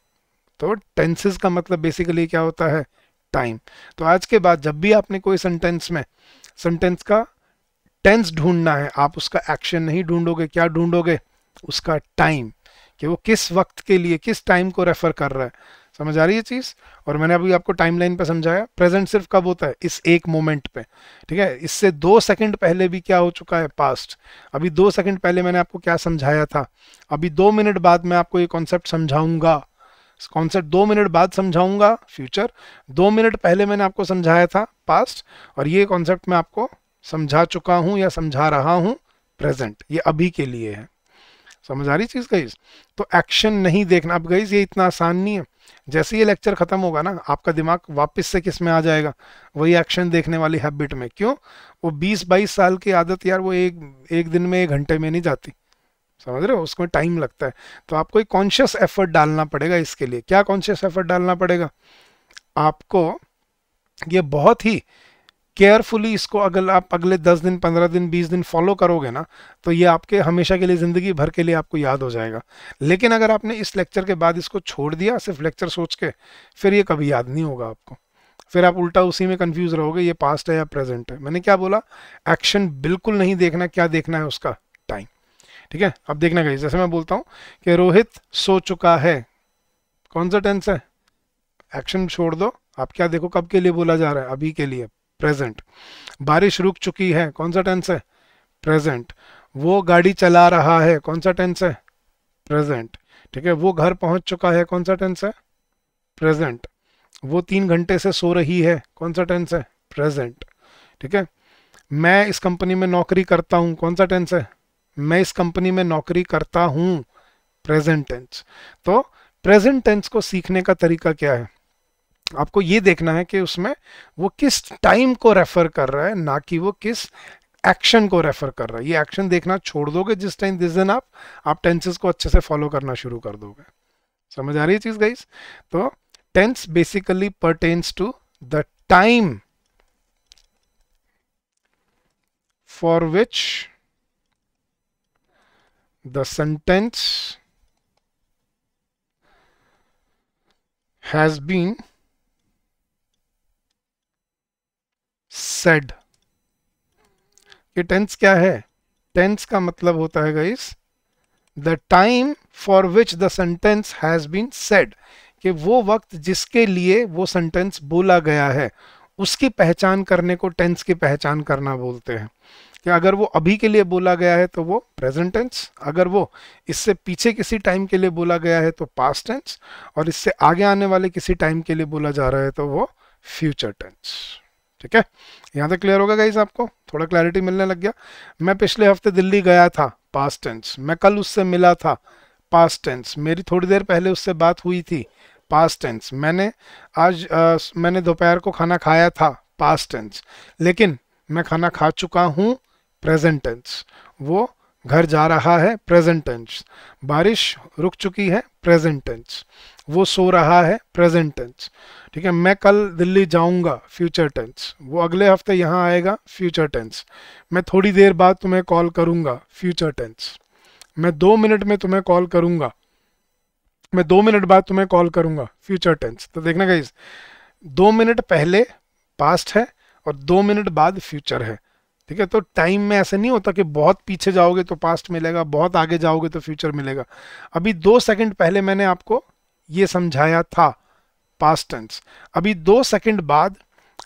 तो टेंसेज का मतलब बेसिकली क्या होता है? टाइम। तो आज के बाद जब भी आपने कोई सेंटेंस में सेंटेंस का टेंस ढूंढना है, आप उसका एक्शन नहीं ढूंढोगे, क्या ढूंढोगे? उसका टाइम, कि वो किस वक्त के लिए, किस टाइम को रेफर कर रहा है। समझ आ रही है चीज? और मैंने अभी आपको टाइमलाइन पे समझाया। प्रेजेंट सिर्फ कब होता है? इस एक मोमेंट पे, ठीक है। इससे 2 सेकंड पहले भी क्या हो चुका है? पास्ट। अभी 2 सेकंड पहले मैंने आपको क्या समझाया था? अभी 2 मिनट बाद मैं आपको ये कॉन्सेप्ट समझाऊंगा। कॉन्सेप्ट 2 मिनट बाद समझाऊंगा, फ्यूचर। 2 मिनट पहले मैंने आपको समझाया था, पास्ट। और ये कॉन्सेप्ट मैं आपको समझा चुका हूं या समझा रहा हूं, प्रेजेंट। ये अभी के लिए है। समझ आ रही चीज गाइस? तो एक्शन नहीं देखना। अब गाइस ये इतना आसान नहीं है। जैसे ये लेक्चर खत्म होगा ना, आपका दिमाग वापस से किस में आ जाएगा? वही एक्शन देखने वाली हैबिट में। क्यों? वो 20-22 साल की आदत यार, वो एक दिन में, 1 घंटे में नहीं जाती। समझ रहे हो? उसमें टाइम लगता है। तो आपको एक कॉन्शियस एफर्ट डालना पड़ेगा इसके लिए। क्या कॉन्शियस एफर्ट डालना पड़ेगा? आपको ये बहुत ही केयरफुली, इसको अगर आप अगले 10 दिन, 15 दिन, 20 दिन फॉलो करोगे ना, तो ये आपके हमेशा के लिए, ज़िंदगी भर के लिए आपको याद हो जाएगा। लेकिन अगर आपने इस लेक्चर के बाद इसको छोड़ दिया सिर्फ लेक्चर सोच के, फिर ये कभी याद नहीं होगा आपको। फिर आप उल्टा उसी में कंफ्यूज रहोगे, ये पास्ट है या प्रेजेंट है। मैंने क्या बोला? एक्शन बिल्कुल नहीं देखना। क्या देखना है? उसका टाइम। ठीक है। अब देखना गाइस, जैसे मैं बोलता हूँ कि रोहित सो चुका है, कौन सा टेंस है? एक्शन छोड़ दो, आप क्या देखो? कब के लिए बोला जा रहा है? अभी के लिए, प्रेजेंट। बारिश रुक चुकी है, कौन सा टेंस है? प्रेजेंट। वो गाड़ी चला रहा है, कौन सा टेंस है? प्रेजेंट। ठीक है। वो घर पहुंच चुका है, कौन सा टेंस है? प्रेजेंट। वो 3 घंटे से सो रही है, कौन सा टेंस है? प्रेजेंट। ठीक है। मैं इस कंपनी में नौकरी करता हूं, कौन सा टेंस है? मैं इस कंपनी में नौकरी करता हूं, प्रेजेंट टेंस। तो प्रेजेंट टेंस को सीखने का तरीका क्या है? आपको ये देखना है कि उसमें वो किस टाइम को रेफर कर रहा है, ना कि वो किस एक्शन को रेफर कर रहा है। ये एक्शन देखना छोड़ दोगे जिस टाइम, जिस दिन आप टेंसेस को अच्छे से फॉलो करना शुरू कर दोगे। समझ आ रही है चीज गाइस? तो tense basically pertains to the time for which the sentence has been said। ये टेंस क्या है? टेंस का मतलब होता है guys, the time for which the sentence has been said, कि वो वक्त जिसके लिए वो सेंटेंस बोला गया है, उसकी पहचान करने को टेंस की पहचान करना बोलते हैं। कि अगर वो अभी के लिए बोला गया है तो वो प्रेजेंट टेंस, अगर वो इससे पीछे किसी टाइम के लिए बोला गया है तो पास्ट टेंस, और इससे आगे आने वाले किसी टाइम के लिए बोला जा रहा है तो वो फ्यूचर टेंस। ठीक है। यहाँ तक क्लियर होगा गाइस? आपको थोड़ा क्लैरिटी मिलने लग गया। मैं पिछले हफ्ते दिल्ली गया था, पास्ट टेंस। मैं कल उससे मिला था, पास्ट टेंस। मेरी थोड़ी देर पहले उससे बात हुई थी, पास्ट टेंस। मैंने दोपहर को खाना खाया था, पास्ट टेंस। लेकिन मैं खाना खा चुका हूँ, प्रेजेंट टेंस। वो घर जा रहा है, प्रेजेंट टेंस। बारिश रुक चुकी है, प्रेजेंट टेंस। वो सो रहा है, प्रेजेंट टेंस। ठीक है। मैं कल दिल्ली जाऊंगा, फ्यूचर टेंस। वो अगले हफ्ते यहाँ आएगा, फ्यूचर टेंस। मैं थोड़ी देर बाद तुम्हें कॉल करूंगा, फ्यूचर टेंस। मैं 2 मिनट में तुम्हें कॉल करूंगा, मैं 2 मिनट बाद तुम्हें कॉल करूंगा, फ्यूचर टेंस। तो देखना गाइस, 2 मिनट पहले पास्ट है और 2 मिनट बाद फ्यूचर है। ठीक है, तो टाइम में ऐसे नहीं होता कि बहुत पीछे जाओगे तो पास्ट मिलेगा, बहुत आगे जाओगे तो फ्यूचर मिलेगा। अभी 2 सेकंड पहले मैंने आपको ये समझाया था पास्ट टेंस, अभी 2 सेकंड बाद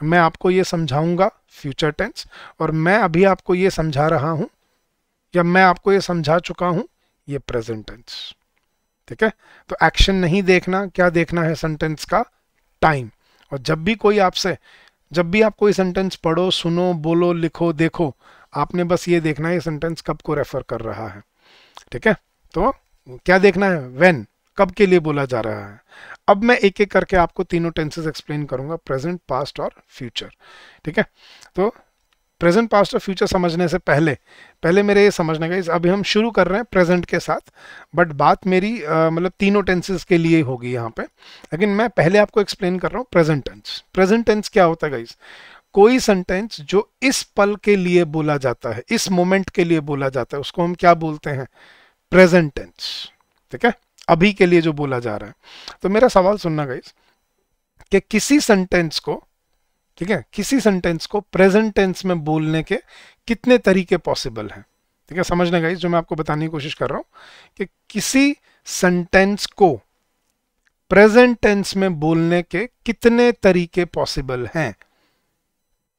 मैं आपको ये समझाऊंगा फ्यूचर टेंस, और मैं अभी आपको ये समझा रहा हूं या मैं आपको ये समझा चुका हूं ये प्रेजेंट टेंस। ठीक है, तो एक्शन नहीं देखना, क्या देखना है सेंटेंस का टाइम। और जब भी आप कोई सेंटेंस पढ़ो, सुनो, बोलो, लिखो, देखो, आपने बस ये देखना है ये सेंटेंस कब को रेफर कर रहा है। ठीक है, तो क्या देखना है, व्हेन, कब के लिए बोला जा रहा है। अब मैं एक एक करके आपको तीनों टेंसेस एक्सप्लेन करूंगा, प्रेजेंट, पास्ट और फ्यूचर। ठीक है, तो प्रेजेंट, पास्ट और फ्यूचर समझने से पहले मेरे ये समझना गाइस, अभी हम शुरू कर रहे हैं प्रेजेंट के साथ, बट बात मेरी मतलब तीनों टेंसेस के लिए होगी यहाँ पे, लेकिन मैं पहले आपको एक्सप्लेन कर रहा हूँ प्रेजेंट टेंस। प्रेजेंट टेंस क्या होता है गाइस, कोई सेंटेंस जो इस पल के लिए बोला जाता है, इस मोमेंट के लिए बोला जाता है, उसको हम क्या बोलते हैं, प्रेजेंट टेंस। ठीक है, अभी के लिए जो बोला जा रहा है। तो मेरा सवाल सुनना गाइस, कि किसी सेंटेंस को, ठीक है, किसी सेंटेंस को प्रेजेंट टेंस में बोलने के कितने तरीके पॉसिबल हैं। ठीक है, समझने गाइस जो मैं आपको बताने की कोशिश कर रहा हूं कि किसी सेंटेंस को प्रेजेंट टेंस में बोलने के कितने तरीके पॉसिबल हैं।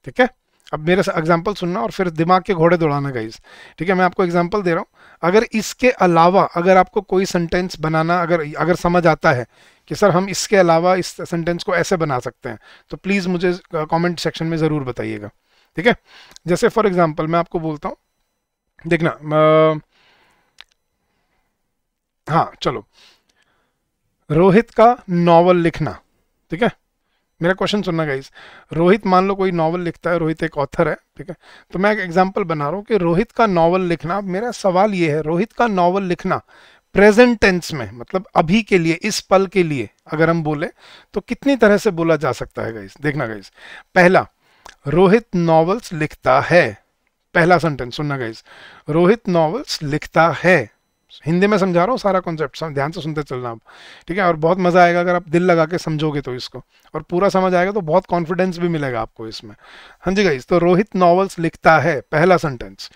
ठीक है, अब मेरे एग्जांपल सुनना और फिर दिमाग के घोड़े दौड़ाना गाइस। ठीक है, मैं आपको एग्जांपल दे रहा हूं, अगर इसके अलावा अगर आपको कोई सेंटेंस बनाना अगर समझ आता है कि सर हम इसके अलावा इस सेंटेंस को ऐसे बना सकते हैं, तो प्लीज़ मुझे कमेंट सेक्शन में ज़रूर बताइएगा। ठीक है, जैसे फॉर एग्जांपल मैं आपको बोलता हूँ, देखना हाँ चलो, रोहित का नॉवल लिखना। ठीक है, मेरा क्वेश्चन सुनना गाइस, रोहित मान लो कोई नॉवल लिखता है, रोहित एक ऑथर है। ठीक है, तो मैं एक एग्जांपल बना रहा हूँ कि रोहित का नॉवल लिखना। मेरा सवाल ये है, रोहित का नॉवल लिखना प्रेजेंट टेंस में, मतलब अभी के लिए, इस पल के लिए अगर हम बोले तो कितनी तरह से बोला जा सकता है गाइस। देखना गाइस, पहला, रोहित नॉवेल्स लिखता है। पहला सेंटेंस सुनना गाइस, रोहित नॉवेल्स लिखता है। हिंदी में समझा रहा हूँ सारा कॉन्सेप्ट, ध्यान से सुनते चलना आप। ठीक है, और बहुत मजा आएगा अगर आप दिल लगा के समझोगे तो इसको, और पूरा समझ आएगा तो बहुत कॉन्फिडेंस भी मिलेगा आपको इसमें। हाँ जी गाइस, तो रोहित नॉवेल्स लिखता है, पहला सेंटेंस।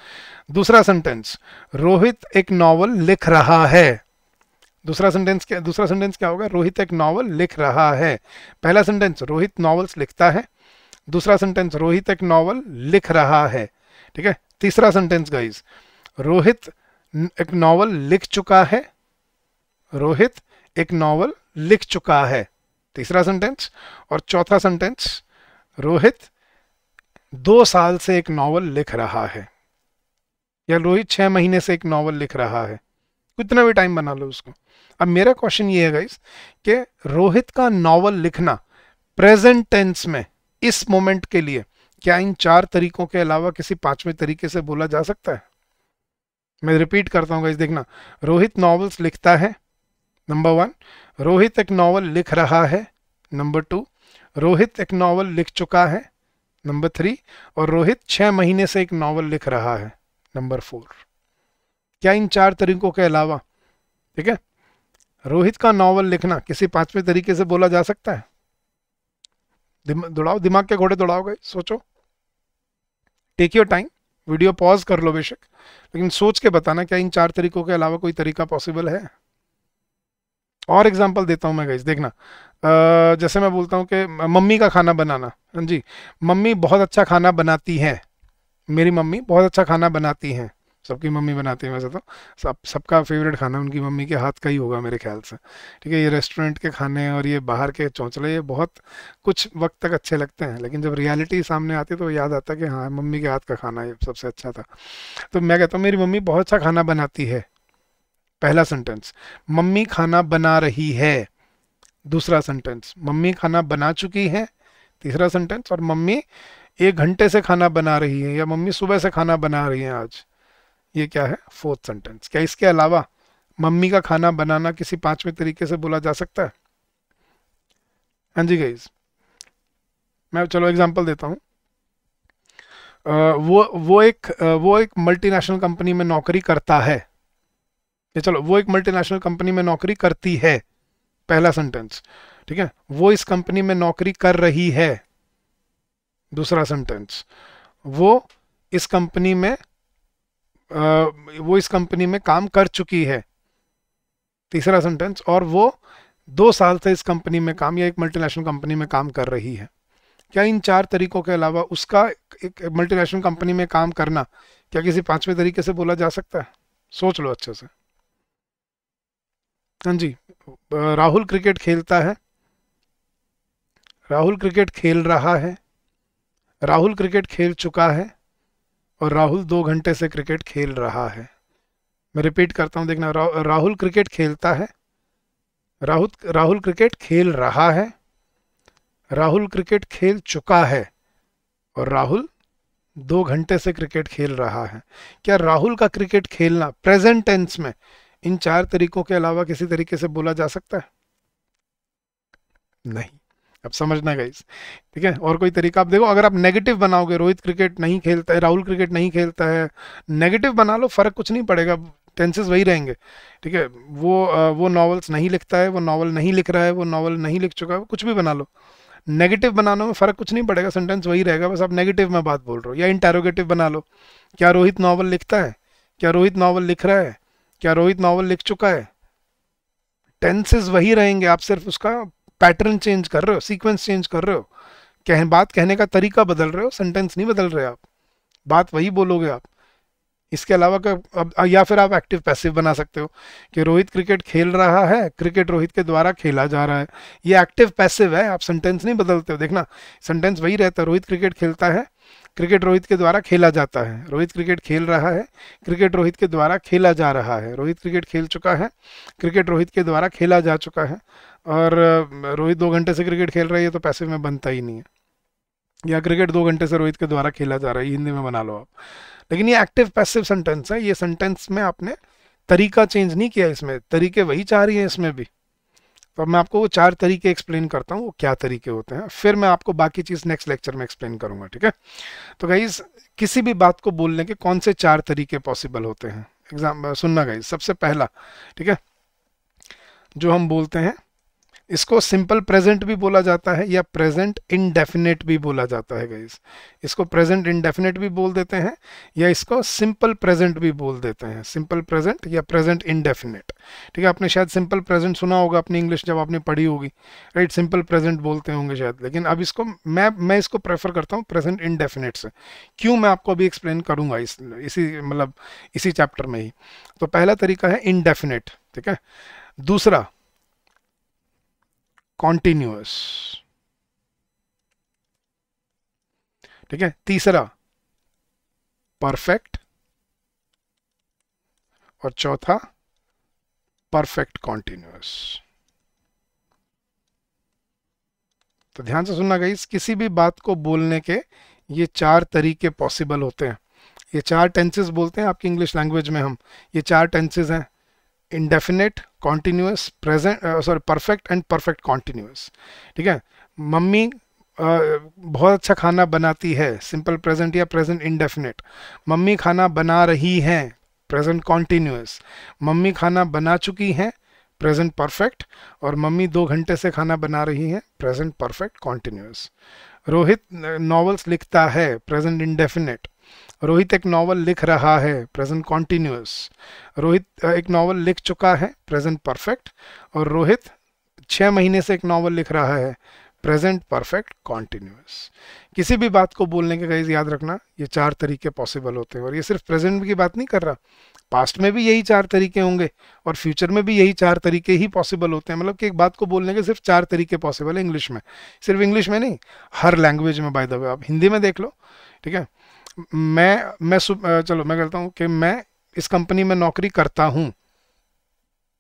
दूसरा सेंटेंस, रोहित एक नॉवल लिख रहा है। दूसरा सेंटेंस क्या होगा, रोहित एक नॉवल लिख रहा है। पहला सेंटेंस, रोहित नॉवेल्स लिखता है। दूसरा सेंटेंस, रोहित एक नॉवल लिख रहा है। ठीक है, तीसरा सेंटेंस गाइस, रोहित एक नॉवल लिख चुका है। रोहित एक नॉवल लिख चुका है, तीसरा सेंटेंस। और चौथा सेंटेंस, रोहित 2 साल से एक नॉवल लिख रहा है, या रोहित 6 महीने से एक नॉवल लिख रहा है। कितना भी टाइम बना लो उसको। अब मेरा क्वेश्चन ये है गाइस कि रोहित का नॉवल लिखना प्रेजेंट टेंस में इस मोमेंट के लिए क्या इन 4 तरीकों के अलावा किसी 5वें तरीके से बोला जा सकता है। मैं रिपीट करता हूँ गाइस, देखना, रोहित नॉवेल्स लिखता है, नंबर 1। रोहित एक नॉवल लिख रहा है, नंबर 2। रोहित एक नॉवल लिख चुका है, नंबर 3। और रोहित 6 महीने से एक नॉवल लिख रहा है, नंबर 4। क्या इन 4 तरीकों के अलावा, ठीक है, रोहित का नॉवल लिखना किसी 5वें तरीके से बोला जा सकता है। दौड़ाओ दिमाग के घोड़े, दौड़ाओ गाइस, सोचो, take your time, video pause कर लो बेशक, लेकिन सोच के बताना क्या इन 4 तरीकों के अलावा कोई तरीका पॉसिबल है। और एग्जांपल देता हूं मैं गाइस, देखना, जैसे मैं बोलता हूं कि मम्मी का खाना बनाना। हाँ जी, मम्मी बहुत अच्छा खाना बनाती हैं। मेरी मम्मी बहुत अच्छा खाना बनाती हैं। सबकी मम्मी बनाती है वैसे तो, सबका फेवरेट खाना उनकी मम्मी के हाथ का ही होगा मेरे ख्याल से। ठीक है, ये रेस्टोरेंट के खाने और ये बाहर के चौंचले ये बहुत कुछ वक्त तक अच्छे लगते हैं, लेकिन जब रियलिटी सामने आती है तो याद आता है कि हाँ, मम्मी के हाथ का खाना ये सबसे अच्छा था। तो मैं कहता हूँ मेरी मम्मी बहुत अच्छा खाना बनाती है, पहला सेंटेंस। मम्मी खाना बना रही है, दूसरा सेंटेंस। मम्मी खाना बना चुकी है, तीसरा सेंटेंस। और मम्मी 1 घंटे से खाना बना रही है, या मम्मी सुबह से खाना बना रही है आज, ये क्या है, 4th सेंटेंस। क्या इसके अलावा मम्मी का खाना बनाना किसी 5वें तरीके से बोला जा सकता है। हाँ जी गाइस, मैं चलो एग्जांपल देता हूँ। वो एक मल्टीनेशनल कंपनी में नौकरी करता है, या चलो वो एक मल्टीनेशनल कंपनी में नौकरी करती है। पहला सेंटेंस, ठीक है। वो इस कंपनी में नौकरी कर रही है, दूसरा सेंटेंस। वो इस कंपनी में वो इस कंपनी में काम कर चुकी है, तीसरा सेंटेंस। और वो 2 साल से इस कंपनी में काम या एक मल्टीनेशनल कंपनी में काम कर रही है। क्या इन 4 तरीकों के अलावा उसका एक मल्टीनेशनल कंपनी में काम करना क्या किसी 5वें तरीके से बोला जा सकता है? सोच लो अच्छे से। हाँ जी, राहुल क्रिकेट खेलता है, राहुल क्रिकेट खेल रहा है, राहुल क्रिकेट खेल चुका है, और राहुल 2 घंटे से क्रिकेट खेल रहा है। मैं रिपीट करता हूं, देखना। राहुल क्रिकेट खेलता है, राहुल क्रिकेट खेल रहा है, राहुल क्रिकेट खेल चुका है, और राहुल 2 घंटे से क्रिकेट खेल रहा है। क्या राहुल का क्रिकेट खेलना प्रेजेंट टेंस में इन 4 तरीकों के अलावा किसी तरीके से बोला जा सकता है? नहीं। अब समझना गाइस, ठीक है। और कोई तरीका आप देखो, अगर आप नेगेटिव बनाओगे, रोहित क्रिकेट नहीं खेलता है, राहुल क्रिकेट नहीं खेलता है, नेगेटिव बना लो, फर्क कुछ नहीं पड़ेगा, टेंसेस वही रहेंगे, ठीक है। वो नॉवेल्स नहीं लिखता है, वो नॉवल नहीं लिख रहा है, वो नॉवल नहीं लिख चुका है, कुछ भी बना लो, नेगेटिव बनाने में फर्क कुछ नहीं पड़ेगा, सेंटेंस वही रहेगा, बस आप नेगेटिव में बात बोल रहे हो। या इंटेरोगेटिव बना लो, क्या रोहित नॉवल लिखता है, क्या रोहित नॉवल लिख रहा है, क्या रोहित नॉवल लिख चुका है। टेंसेस वही रहेंगे, आप सिर्फ उसका पैटर्न चेंज कर रहे हो, सीक्वेंस चेंज कर रहे हो, बात कहने का तरीका बदल रहे हो, सेंटेंस नहीं बदल रहे आप, बात वही बोलोगे आप। इसके अलावा या फिर आप एक्टिव पैसिव बना सकते हो कि रोहित क्रिकेट खेल रहा है, क्रिकेट रोहित के द्वारा खेला जा रहा है, ये एक्टिव पैसिव है, आप सेंटेंस नहीं बदलते हो। देखना, सेंटेंस वही रहता है, रोहित क्रिकेट खेलता है, क्रिकेट रोहित के द्वारा खेला जाता है, रोहित क्रिकेट खेल रहा है, क्रिकेट रोहित के द्वारा खेला जा रहा है, रोहित क्रिकेट खेल चुका है, क्रिकेट रोहित के द्वारा खेला जा चुका है, और रोहित 2 घंटे से क्रिकेट खेल रहा है, ये तो पैसिव में बनता ही नहीं है। या क्रिकेट 2 घंटे से रोहित के द्वारा खेला जा रहा है, हिंदी में बना लो आप। लेकिन ये एक्टिव पैसिव सेंटेंस है, ये सेंटेंस में आपने तरीका चेंज नहीं किया, इसमें तरीके वही 4 ही हैं इसमें भी। तो अब मैं आपको वो 4 तरीके एक्सप्लेन करता हूँ, वो क्या तरीके होते हैं, फिर मैं आपको बाकी चीज़ नेक्स्ट लेक्चर में एक्सप्लेन करूंगा, ठीक है। तो गाइज, किसी भी बात को बोलने के कौन से 4 तरीके पॉसिबल होते हैं? एग्जाम सुनना गाइज, सबसे पहला, ठीक है, जो हम बोलते हैं, इसको सिंपल प्रेजेंट भी बोला जाता है या प्रेजेंट इंडेफिनेट भी बोला जाता है गाइस। इसको प्रेजेंट इंडेफिनेट भी बोल देते हैं, या इसको सिंपल प्रेजेंट भी बोल देते हैं, सिंपल प्रेजेंट या प्रेजेंट इंडेफिनेट, ठीक है। आपने शायद सिंपल प्रेजेंट सुना होगा अपनी इंग्लिश जब आपने पढ़ी होगी, राइट, सिंपल प्रेजेंट बोलते होंगे शायद। लेकिन अब इसको मैं इसको प्रेफर करता हूँ प्रेजेंट इंडेफिनेट से। क्यों, मैं आपको अभी एक्सप्लेन करूंगा इसी चैप्टर में ही। तो पहला तरीका है इंडेफिनेट, ठीक है। दूसरा कॉन्टिन्यूअस, ठीक है। तीसरा परफेक्ट, और चौथा परफेक्ट कॉन्टिन्यूअस। तो ध्यान से सुनना गाइस, किसी भी बात को बोलने के ये 4 तरीके पॉसिबल होते हैं। ये 4 टेंसेस बोलते हैं आपकी इंग्लिश लैंग्वेज में हम, ये 4 टेंसेस हैं, indefinite, continuous, present, sorry perfect and perfect continuous, ठीक है। मम्मी बहुत अच्छा खाना बनाती है, सिंपल प्रेजेंट या प्रेजेंट इंडेफिनेट। मम्मी खाना बना रही हैं, प्रेजेंट कॉन्टिन्यूअस। मम्मी खाना बना चुकी हैं, प्रेजेंट परफेक्ट। और मम्मी 2 घंटे से खाना बना रही हैं, present perfect continuous. Rohit novels लिखता है, प्रेजेंट इंडेफिनेट। रोहित एक नॉवल लिख रहा है, प्रेजेंट कॉन्टिन्यूअस। रोहित एक नॉवल लिख चुका है, प्रेजेंट परफेक्ट। और रोहित 6 महीने से एक नॉवल लिख रहा है, प्रेजेंट परफेक्ट कॉन्टिन्यूअस। किसी भी बात को बोलने के गाइस याद रखना, ये 4 तरीके पॉसिबल होते हैं। और ये सिर्फ प्रेजेंट की बात नहीं कर रहा, पास्ट में भी यही 4 तरीके होंगे, और फ्यूचर में भी यही 4 तरीके ही पॉसिबल होते हैं। मतलब कि एक बात को बोलने के सिर्फ 4 तरीके पॉसिबल है इंग्लिश में, सिर्फ इंग्लिश में नहीं, हर लैंग्वेज में। बाय द वे आप हिंदी में देख लो, ठीक है। चलो मैं कहता हूँ कि मैं इस कंपनी में नौकरी करता हूँ,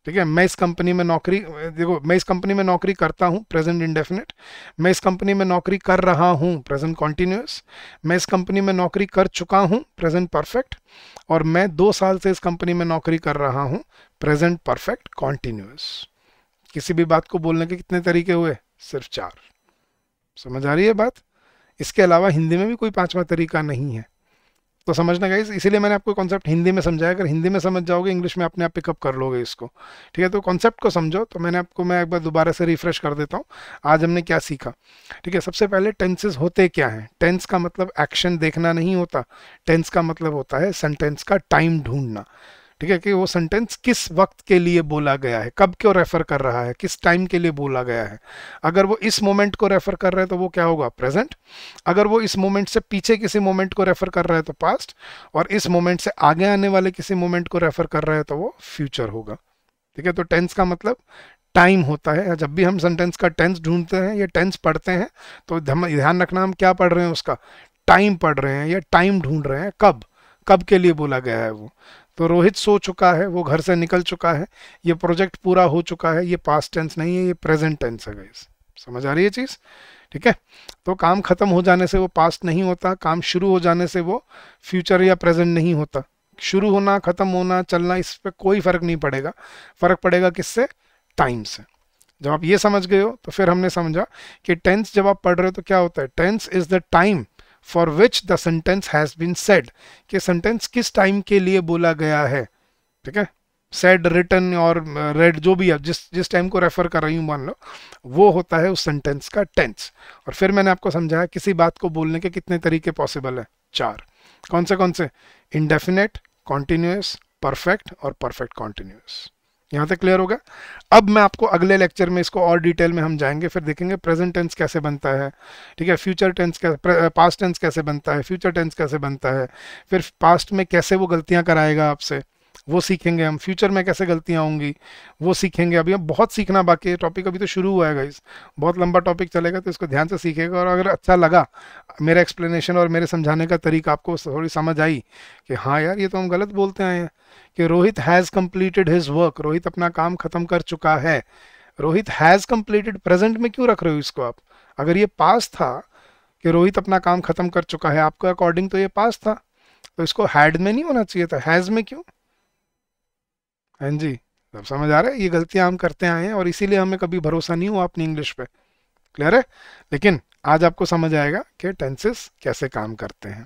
ठीक है। मैं इस कंपनी में नौकरी, देखो, मैं इस कंपनी में नौकरी करता हूँ, प्रेजेंट इंडेफिनेट। मैं इस कंपनी में नौकरी कर रहा हूँ, प्रेजेंट कॉन्टिन्यूअस। मैं इस कंपनी में नौकरी कर चुका हूँ, प्रेजेंट परफेक्ट। और मैं 2 साल से इस कंपनी में नौकरी कर रहा हूँ, प्रेजेंट परफेक्ट कॉन्टिन्यूअस। किसी भी बात को बोलने के कितने तरीके हुए? सिर्फ 4। समझ आ रही है बात? इसके अलावा हिंदी में भी कोई 5वां तरीका नहीं है। तो समझना गाइस, इसीलिए मैंने आपको कॉन्सेप्ट हिंदी में समझाया। अगर हिंदी में समझ जाओगे इंग्लिश में अपने आप पिकअप कर लोगे इसको, ठीक है। तो कॉन्सेप्ट को समझो। तो मैं एक बार दोबारा से रिफ्रेश कर देता हूँ, आज हमने क्या सीखा, ठीक है। सबसे पहले टेंसेस होते क्या हैं। टेंस का मतलब एक्शन देखना नहीं होता, टेंस का मतलब होता है सेंटेंस का टाइम ढूंढना, ठीक है, कि वो सेंटेंस किस वक्त के लिए बोला गया है, कब क्यों रेफर कर रहा है, किस टाइम के लिए बोला गया है। अगर वो इस मोमेंट को रेफर कर रहा है तो वो क्या होगा, प्रेजेंट। अगर वो इस मोमेंट से पीछे किसी मोमेंट को रेफर कर रहा है तो पास्ट, और इस मोमेंट से आगे आने वाले किसी मोमेंट को रेफर कर रहा है तो वो फ्यूचर होगा, ठीक है। तो टेंस का मतलब टाइम होता है। जब भी हम सेंटेंस का टेंस ढूंढते हैं या टेंस पढ़ते हैं तो ध्यान रखना हम क्या पढ़ रहे हैं, उसका टाइम पढ़ रहे हैं या टाइम ढूंढ रहे हैं, कब कब के लिए बोला गया है वो। तो रोहित सो चुका है, वो घर से निकल चुका है, ये प्रोजेक्ट पूरा हो चुका है, ये पास्ट टेंस नहीं है, ये प्रेजेंट टेंस है गाइस। समझ आ रही है चीज़, ठीक है। तो काम खत्म हो जाने से वो पास्ट नहीं होता, काम शुरू हो जाने से वो फ्यूचर या प्रेजेंट नहीं होता। शुरू होना, खत्म होना, चलना, इस पर कोई फर्क नहीं पड़ेगा। फर्क पड़ेगा किससे, टाइम से। जब आप ये समझ गए हो तो फिर हमने समझा कि टेंस जब आप पढ़ रहे हो तो क्या होता है, tense is the time for which the sentence has been said, कि सेंटेंस किस टाइम के लिए बोला गया है, ठीक है। सेड, रिटन और रेड, जो भी है, जिस जिस टाइम को रेफर कर रही हूँ मान लो, वो होता है उस सेंटेंस का टेंस। और फिर मैंने आपको समझाया किसी बात को बोलने के कितने तरीके पॉसिबल है, 4। कौन से, इंडेफिनेट, कॉन्टिन्यूस, परफेक्ट और परफेक्ट कॉन्टिन्यूस। यहाँ तक क्लियर होगा। अब मैं आपको अगले लेक्चर में इसको और डिटेल में हम जाएंगे, फिर देखेंगे प्रेजेंट टेंस कैसे बनता है, ठीक है, फ्यूचर टेंस कैसे, पास्ट टेंस कैसे बनता है, फ्यूचर टेंस कैसे बनता है, फिर पास्ट में कैसे वो गलतियां कराएगा आपसे, वो सीखेंगे हम। फ्यूचर में कैसे गलतियां होंगी वो सीखेंगे। अभी हम बहुत सीखना बाकी है, टॉपिक अभी तो शुरू हुआ है गाइस, बहुत लंबा टॉपिक चलेगा, तो इसको ध्यान से सीखेगा। और अगर अच्छा लगा मेरा एक्सप्लेनेशन और मेरे समझाने का तरीका, आपको थोड़ी समझ आई कि हाँ यार ये तो हम गलत बोलते आए हैं, कि Rohit has completed his work, Rohit अपना काम खत्म कर चुका है। रोहित हैज़ कंप्लीटेड, प्रेजेंट में क्यों रख रहे हो इसको आप। अगर ये पास था कि रोहित अपना काम खत्म कर चुका है, आपके अकॉर्डिंग तो ये पास था, तो इसको हैड में नहीं होना चाहिए था, हैज़ में क्यों। हाँ जी, सब समझ आ रहा है। ये गलतियां हम करते आए हैं और इसीलिए हमें कभी भरोसा नहीं हुआ अपनी इंग्लिश पे, क्लियर है। लेकिन आज आपको समझ आएगा कि टेंसेस कैसे काम करते हैं।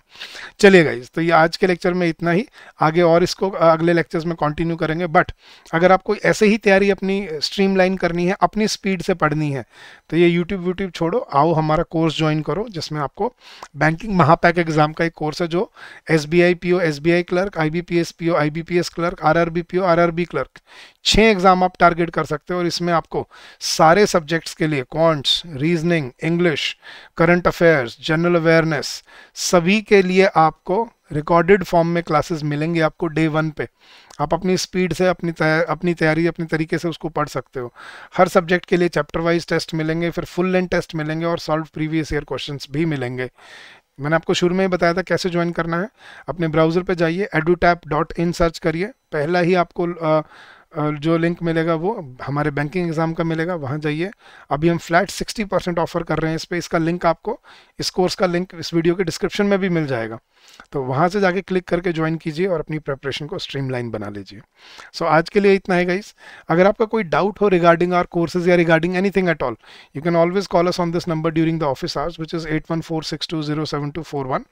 चलिए गाइस, तो ये आज के लेक्चर में इतना ही। आगे और इसको अगले लेक्चर्स में कंटिन्यू करेंगे। बट अगर आपको ऐसे ही तैयारी अपनी स्ट्रीमलाइन करनी है, अपनी स्पीड से पढ़नी है, तो ये यूट्यूब छोड़ो, आओ हमारा कोर्स ज्वाइन करो, जिसमें आपको बैंकिंग महापैक एग्जाम का एक कोर्स है, जो SBI PO, SBI clerk, IBPS PO, IBPS clerk, RRB PO, RRB clerk, 6 exam आप टारगेट कर सकते हो। और इसमें आपको सारे सब्जेक्ट्स के लिए, quants, reasoning, English, current affairs, general awareness, सभी के लिए आपको रिकॉर्डेड फॉर्म में क्लासेस मिलेंगे आपको डे 1 पे। आप अपनी स्पीड से अपनी तैयारी अपनी तरीके से उसको पढ़ सकते हो। हर सब्जेक्ट के लिए चैप्टर वाइज टेस्ट मिलेंगे, फिर फुल लेंथ टेस्ट मिलेंगे और सॉल्व प्रीवियस ईयर क्वेश्चंस भी मिलेंगे। मैंने आपको शुरू में ही बताया था कैसे ज्वाइन करना है। अपने ब्राउज़र पे जाइए, edutap.in सर्च करिए, पहला ही आपको जो लिंक मिलेगा वो हमारे बैंकिंग एग्जाम का मिलेगा, वहाँ जाइए। अभी हम फ्लैट 60% ऑफर कर रहे हैं इस पर। इसका लिंक आपको, इस कोर्स का लिंक इस वीडियो के डिस्क्रिप्शन में भी मिल जाएगा, तो वहाँ से जाके क्लिक करके ज्वाइन कीजिए और अपनी प्रिपरेशन को स्ट्रीमलाइन बना लीजिए। सो आज के लिए इतना है गाइस। अगर आपका कोई डाउट हो रिगार्डिंग आवर कोर्सेज या regarding anything at all, you can always call us on this number during the office hours, which is 8146207241,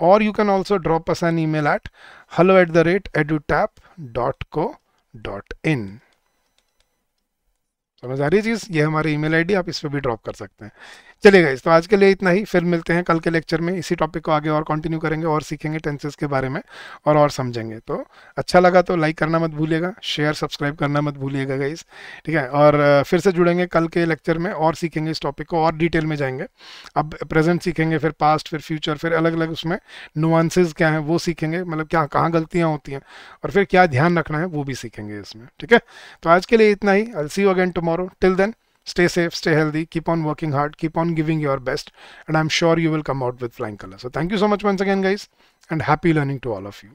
or you can also drop us an email at hello@edutap.co.in। समझ आ रही है चीज़, ये हमारी email ID, आप इस पर भी ड्रॉप कर सकते हैं। चलिए गाइस, तो आज के लिए इतना ही, फिर मिलते हैं कल के लेक्चर में। इसी टॉपिक को आगे और कंटिन्यू करेंगे और सीखेंगे टेंसेस के बारे में और समझेंगे। तो अच्छा लगा तो लाइक करना मत भूलिएगा, शेयर सब्सक्राइब करना मत भूलिएगा गाइस, ठीक है। और फिर से जुड़ेंगे कल के लेक्चर में और सीखेंगे इस टॉपिक को, और डिटेल में जाएंगे। अब प्रेजेंट सीखेंगे, फिर पास्ट, फिर फ्यूचर, फिर अलग अलग उसमें नुआंसेस क्या हैं वो सीखेंगे, मतलब क्या कहाँ गलतियाँ होती हैं और फिर क्या ध्यान रखना है वो भी सीखेंगे इसमें, ठीक है। तो आज के लिए इतना ही। I will see you again tomorrow. Till then, stay safe, stay healthy, keep on working hard, keep on giving your best, and I'm sure you will come out with flying colors. So thank you so much once again guys, and happy learning to all of you.